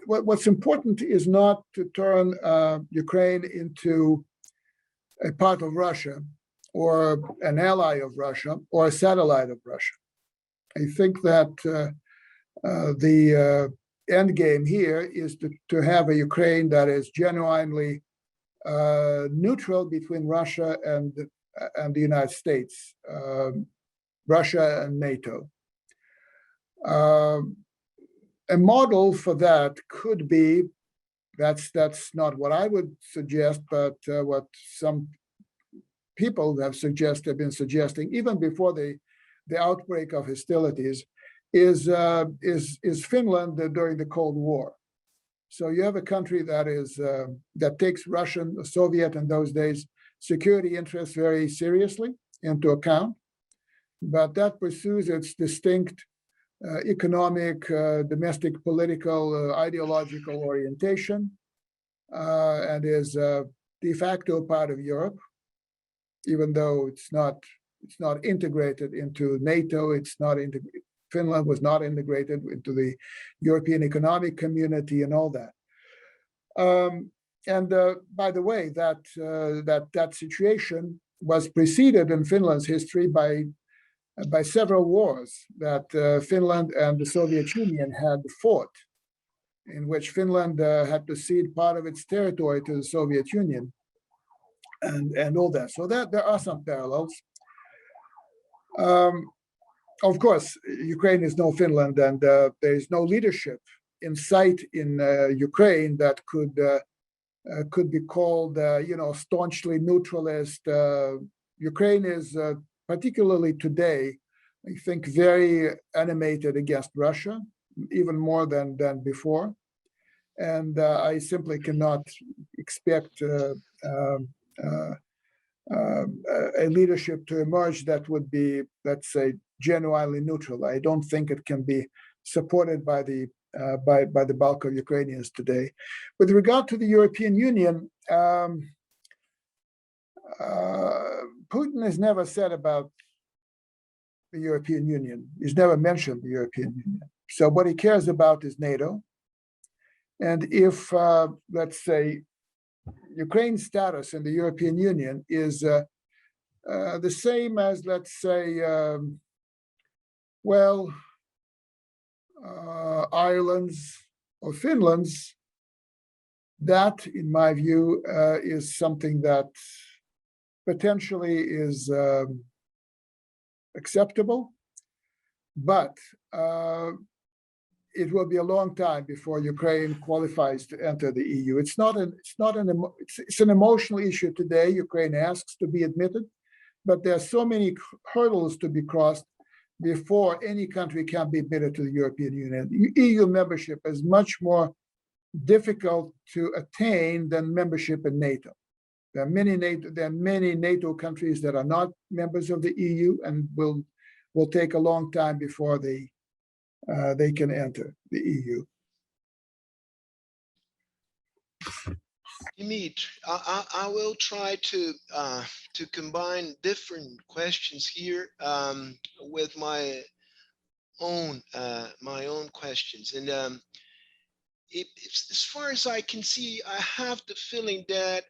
What's important is not to turn Ukraine into a part of Russia or an ally of Russia or a satellite of Russia. I think that the end game here is to have a Ukraine that is genuinely neutral between Russia and the United States, Russia and NATO. A model for that could be, that's not what I would suggest, but what some people have been suggesting, even before the outbreak of hostilities, is Finland during the Cold War. So you have a country that takes Russian, Soviet in those days, security interests very seriously into account, but that pursues its distinct economic, domestic, political, ideological orientation, and is de facto part of Europe, even though it's not integrated into NATO. Finland was not integrated into the European Economic Community and all that. By the way, that situation was preceded in Finland's history by several wars that Finland and the Soviet Union had fought, in which Finland had to cede part of its territory to the Soviet Union and all that. So that there are some parallels. Of course, Ukraine is no Finland, and there is no leadership in sight in Ukraine that could be called, staunchly neutralist. Ukraine is, particularly today, I think, very animated against Russia, even more than before. And I simply cannot expect a leadership to emerge that would be, let's say, genuinely neutral. I don't think it can be supported by the bulk of Ukrainians today. With regard to the European Union, Putin has never said about the European Union. He's never mentioned the European Union. So what he cares about is NATO. And if, let's say, Ukraine's status in the European Union is the same as, let's say, Ireland's or Finland's. That, in my view, is something that potentially is acceptable, but it will be a long time before Ukraine qualifies to enter the EU. It's an emotional issue today. Ukraine asks to be admitted, but there are so many hurdles to be crossed before any country can be admitted to the European Union. EU membership is much more difficult to attain than membership in NATO. There are many NATO countries that are not members of the EU and will take a long time before they can enter the EU. Dimitri, I will try to combine questions here with my own questions, and as far as I can see, I have the feeling that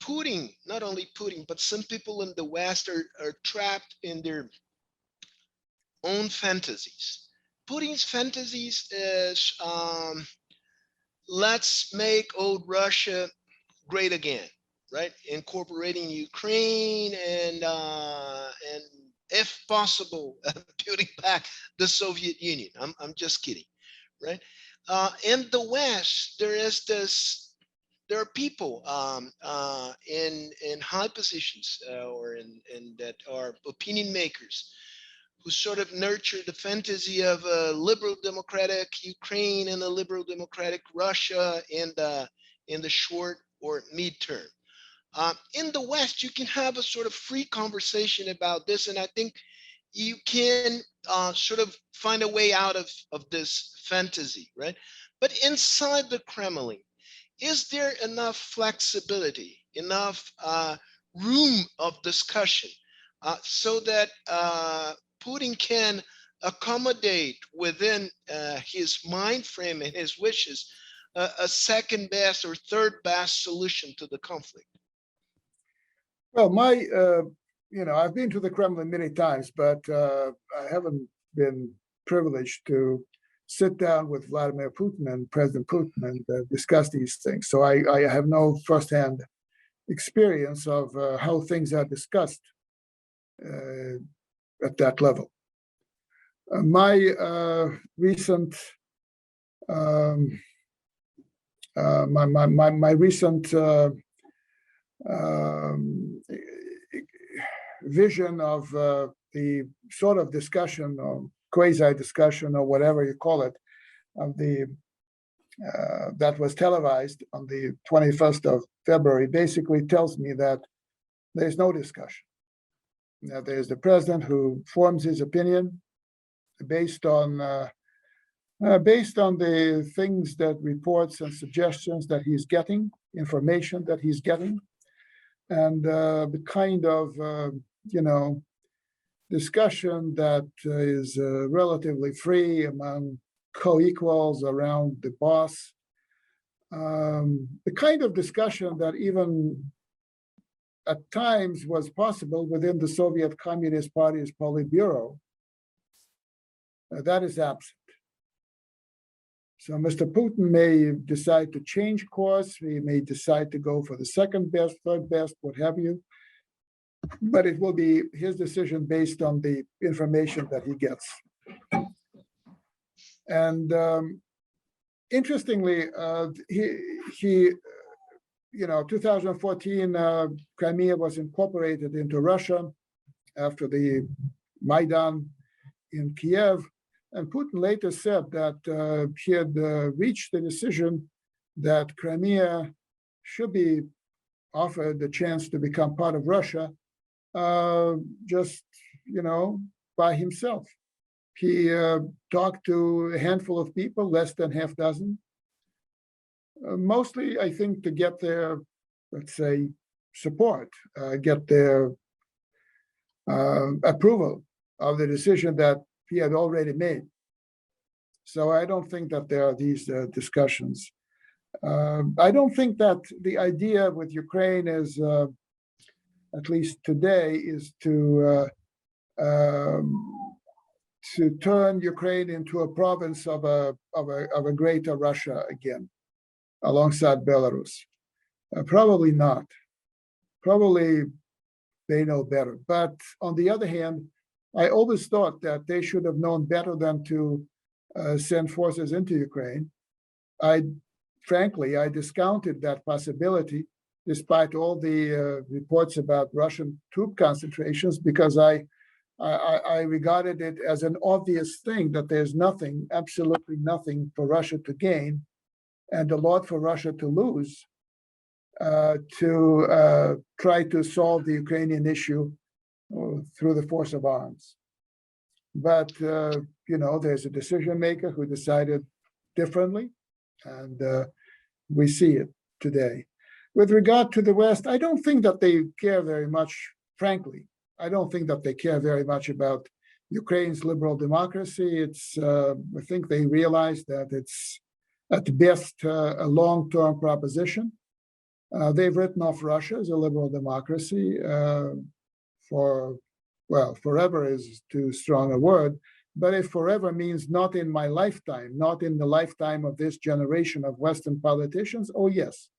Putin, not only Putin, but some people in the West are trapped in their own fantasies. Putin's fantasies is let's make old Russia great again, right? Incorporating Ukraine and if possible, building back the Soviet Union. I'm just kidding, right? In the West, there are people in high positions or in that are opinion makers who sort of nurture the fantasy of a liberal democratic Ukraine and a liberal democratic Russia in the short or midterm. In the West, you can have a sort of free conversation about this, and I think you can sort of find a way out of this fantasy, right? But inside the Kremlin, is there enough flexibility, enough room of discussion so that Putin can accommodate within his mind frame and his wishes a second best or third best solution to the conflict? Well, I've been to the Kremlin many times, but I haven't been privileged to sit down with Vladimir Putin and President Putin and discuss these things. So I have no firsthand experience of how things are discussed at that level. My recent vision of the sort of discussion or quasi-discussion or whatever you call it of that was televised on the 21st of February basically tells me that there's no discussion. Now, there's the president who forms his opinion based on the things that reports and suggestions that he's getting, information that he's getting, and the kind of discussion that is relatively free among co-equals around the boss, the kind of discussion that even at times was possible within the Soviet Communist Party's Politburo, that is absent. So Mr. Putin may decide to change course, he may decide to go for the second best, third best, what have you, but it will be his decision based on the information that he gets. And interestingly, 2014, Crimea was incorporated into Russia after the Maidan in Kiev. And Putin later said that he had reached the decision that Crimea should be offered the chance to become part of Russia just, by himself. He talked to a handful of people, less than half dozen, mostly, I think, to get their, let's say, support, get their approval of the decision that he had already made. So I don't think that there are these discussions. I don't think that the idea with Ukraine is, at least today, is to turn Ukraine into a province of a greater Russia again, alongside Belarus. Probably not. Probably they know better. But on the other hand, I always thought that they should have known better than to send forces into Ukraine. Frankly, I discounted that possibility, despite all the reports about Russian troop concentrations, because I regarded it as an obvious thing that there's nothing, absolutely nothing for Russia to gain and a lot for Russia to lose to try to solve the Ukrainian issue through the force of arms. But, there's a decision maker who decided differently, and we see it today. With regard to the West, I don't think that they care very much, frankly. I don't think that they care very much about Ukraine's liberal democracy. I think they realize that it's at best a long-term proposition. They've written off Russia as a liberal democracy forever is too strong a word, but if forever means not in my lifetime, not in the lifetime of this generation of Western politicians, oh yes,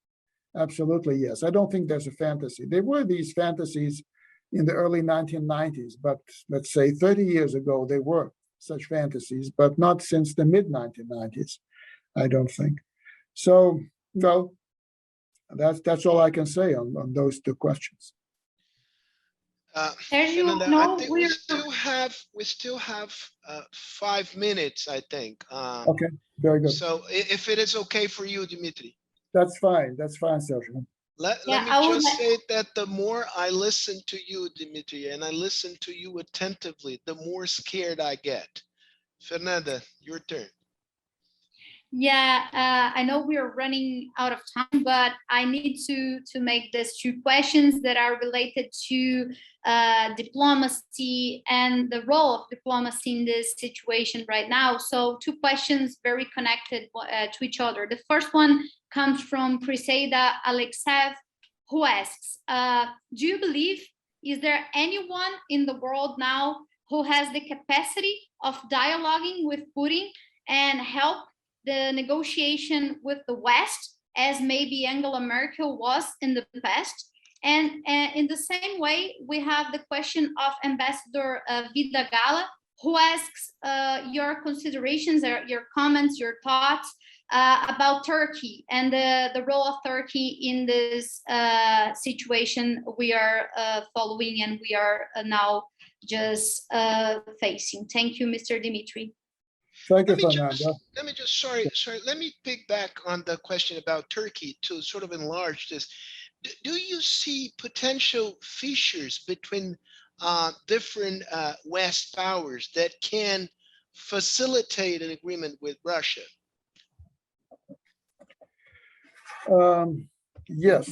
absolutely yes. I don't think there's a fantasy. There were these fantasies in the early 1990s, but let's say 30 years ago, there were such fantasies, but not since the mid-1990s, I don't think. So, well, that's all I can say on those two questions. Fernanda, I think we still have 5 minutes, I think. Okay, very good. So if it is okay for you, Dimitri. That's fine, Sergio. Let me just say that the more I listen to you, Dimitri, and I listen to you attentively, the more scared I get. Fernanda, your turn. Yeah, I know we are running out of time, but I need to make these two questions that are related to diplomacy and the role of diplomacy in this situation right now. So 2 questions very connected to each other. The first one comes from Priseda Alexev, who asks, do you believe, is there anyone in the world now who has the capacity of dialoguing with Putin and help the negotiation with the West, as maybe Angela Merkel was in the past? And in the same way, we have the question of Ambassador Vida Gala, who asks your considerations, your comments, your thoughts about Turkey and the role of Turkey in this situation we are following and we are now just facing. Thank you, Mr. Dimitri. Thank you, Fernanda. Let me pick back on the question about Turkey to sort of enlarge this. Do you see potential fissures between different West powers that can facilitate an agreement with Russia? Yes.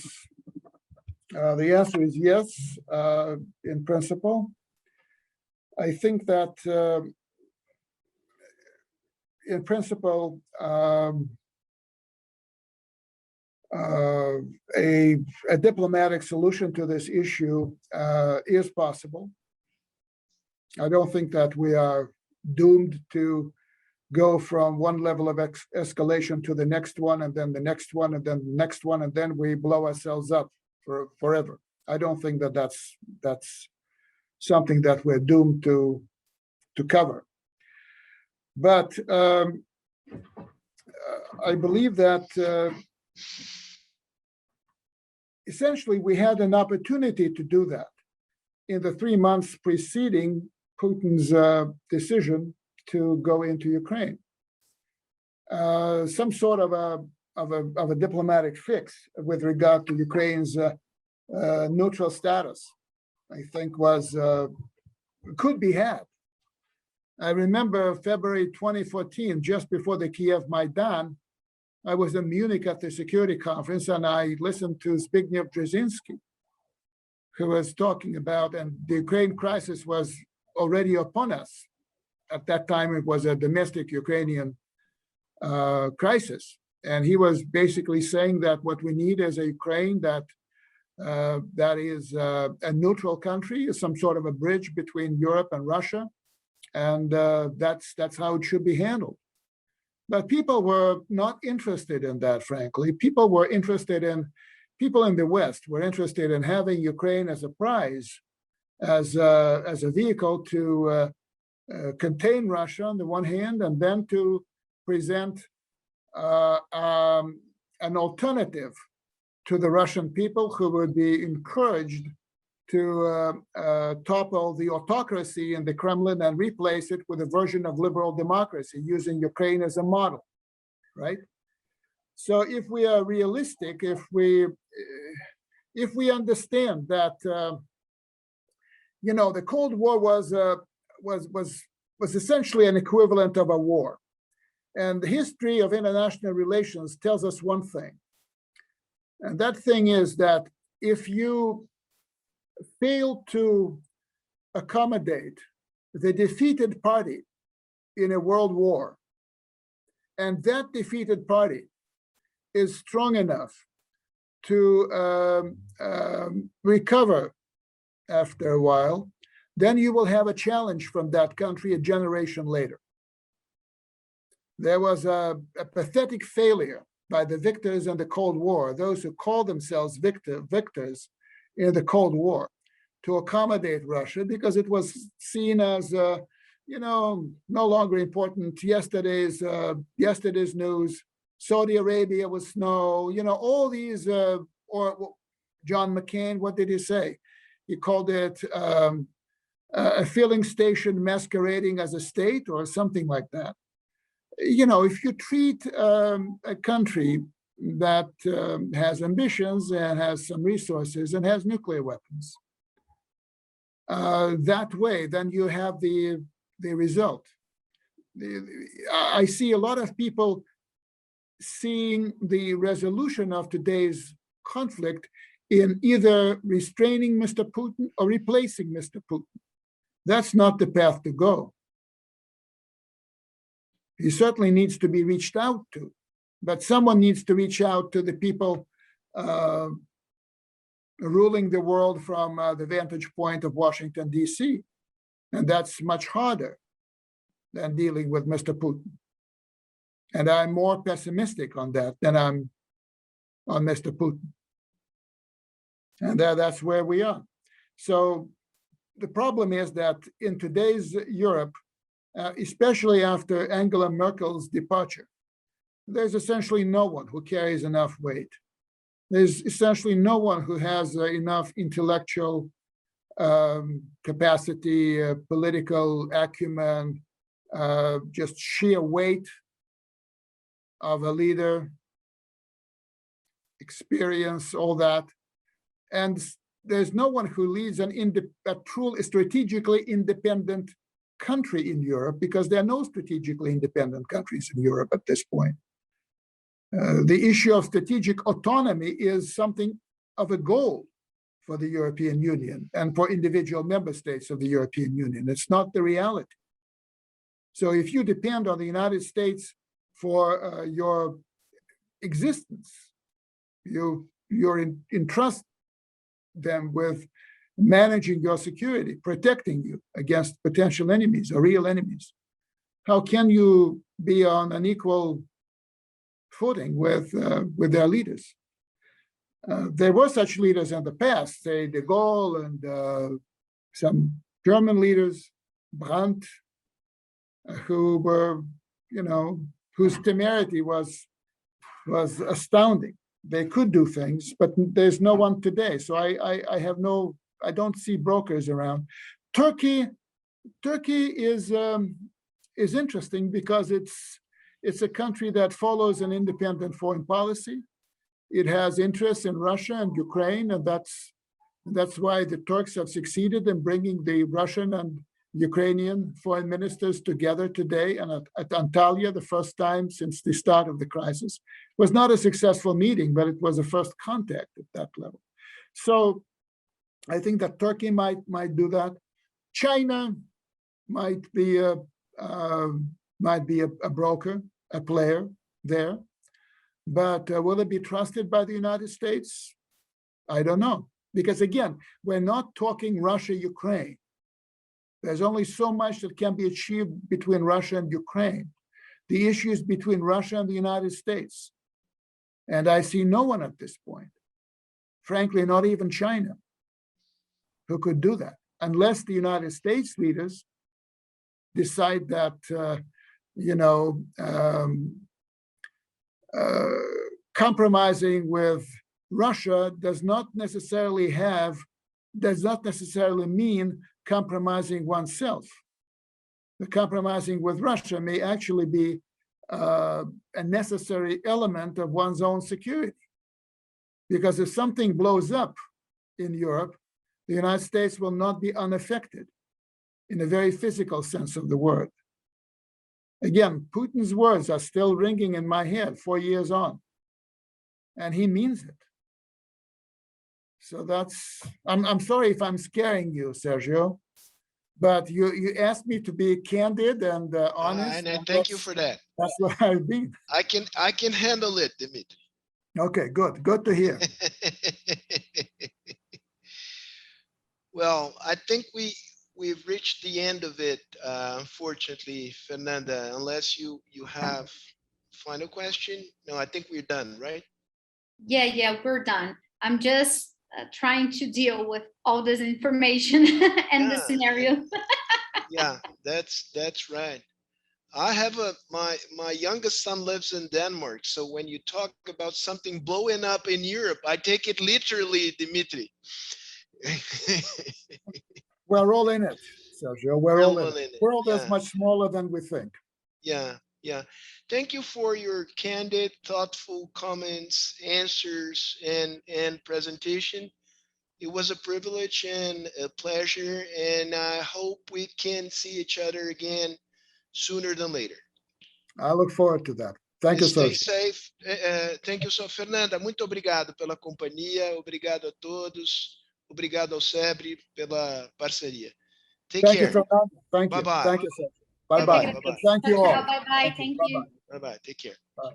The answer is yes, in principle. I think that in principle, a diplomatic solution to this issue is possible. I don't think that we are doomed to go from one level of escalation to the next one, and then the next one, and then the next one, and then we blow ourselves up forever. I don't think that that's something that we're doomed to cover. But I believe that essentially we had an opportunity to do that in the 3 months preceding Putin's decision to go into Ukraine. Some sort of a diplomatic fix with regard to Ukraine's neutral status, I think, could be had. I remember February 2014, just before the Kiev Maidan, I was in Munich at the security conference, and I listened to Zbigniew Brzezinski, who was talking about, and the Ukraine crisis was already upon us. At that time, it was a domestic Ukrainian crisis. And he was basically saying that what we need is a Ukraine that is a neutral country, some sort of a bridge between Europe and Russia, and that's how it should be handled. But people were not interested in that, frankly. People in the West were interested in having Ukraine as a prize, as a vehicle to contain Russia on the one hand, and then to present an alternative to the Russian people who would be encouraged to topple the autocracy in the Kremlin and replace it with a version of liberal democracy, using Ukraine as a model, right? So if we are realistic, if we understand that, the Cold War was essentially an equivalent of a war. And the history of international relations tells us one thing. And that thing is that if you fail to accommodate the defeated party in a world war, and that defeated party is strong enough to recover after a while, then you will have a challenge from that country a generation later. There was a pathetic failure by the victors in the Cold War, those who call themselves victors in the Cold War, to accommodate Russia, because it was seen as, no longer important. Yesterday's news. Saudi Arabia was snow. All these. Or John McCain, what did he say? He called it a filling station masquerading as a state, or something like that. If you treat a country that has ambitions and has some resources and has nuclear weapons that way, then you have the result. I see a lot of people seeing the resolution of today's conflict in either restraining Mr. Putin or replacing Mr. Putin. That's not the path to go. He certainly needs to be reached out to, but someone needs to reach out to the people ruling the world from the vantage point of Washington, D.C. And that's much harder than dealing with Mr. Putin. And I'm more pessimistic on that than I'm on Mr. Putin. And that's where we are. So the problem is that in today's Europe, especially after Angela Merkel's departure, there's essentially no one who carries enough weight. There's essentially no one who has enough intellectual capacity, political acumen, just sheer weight of a leader, experience, all that. And there's no one who leads a truly strategically independent country in Europe, because there are no strategically independent countries in Europe at this point. The issue of strategic autonomy is something of a goal for the European Union and for individual member states of the European Union. It's not the reality. So if you depend on the United States for your existence, you entrust them with managing your security, protecting you against potential enemies or real enemies. How can you be on an equal footing with their leaders? There were such leaders in the past, say de Gaulle and some German leaders, Brandt, who were, whose temerity was astounding. They could do things, but there's no one today. So I don't see brokers around. Turkey is interesting because it's a country that follows an independent foreign policy. It has interests in Russia and Ukraine, and that's why the Turks have succeeded in bringing the Russian and Ukrainian foreign ministers together today and at Antalya, the first time since the start of the crisis. It was not a successful meeting, but it was a first contact at that level. So I think that Turkey might do that. China might be a broker, a player there. But will it be trusted by the United States? I don't know. Because again, we're not talking Russia, Ukraine. There's only so much that can be achieved between Russia and Ukraine. The issue is between Russia and the United States. And I see no one at this point, frankly, not even China, who could do that, unless the United States leaders decide that, compromising with Russia does not necessarily mean compromising oneself. The compromising with Russia may actually be a necessary element of one's own security. Because if something blows up in Europe, the United States will not be unaffected in a very physical sense of the word. Again, Putin's words are still ringing in my head 4 years on, and he means it. So that's, I'm sorry if I'm scaring you, Sergio, but you asked me to be candid and honest. And I thank you for that. That's what I've been. I can handle it, Dimitri. Okay, good to hear. Well, I think we've reached the end of it, unfortunately, Fernanda, unless you have final question. No, I think we're done, right? Yeah, we're done. I'm just trying to deal with all this information and the scenario. Yeah, that's right. I have my youngest son lives in Denmark, so when you talk about something blowing up in Europe, I take it literally, Dimitri. We're all in it, Sergio. We're all in it. The world is Yeah. much smaller than we think. Yeah. Thank you for your candid, thoughtful comments, answers, and presentation. It was a privilege and a pleasure, and I hope we can see each other again sooner than later. I look forward to that. Thank you, Stay Sergio. safe. Thank you, so Fernanda. Muito obrigado pela companhia. Obrigado a todos. Obrigado ao Sebre pela parceria. Take Thank care. you, Fernando. Thank you. Bye-bye. Thank you, Sergio. Bye-bye. Bye-bye. Thank you all. Bye-bye. Thank you. Bye-bye. Take care. Bye.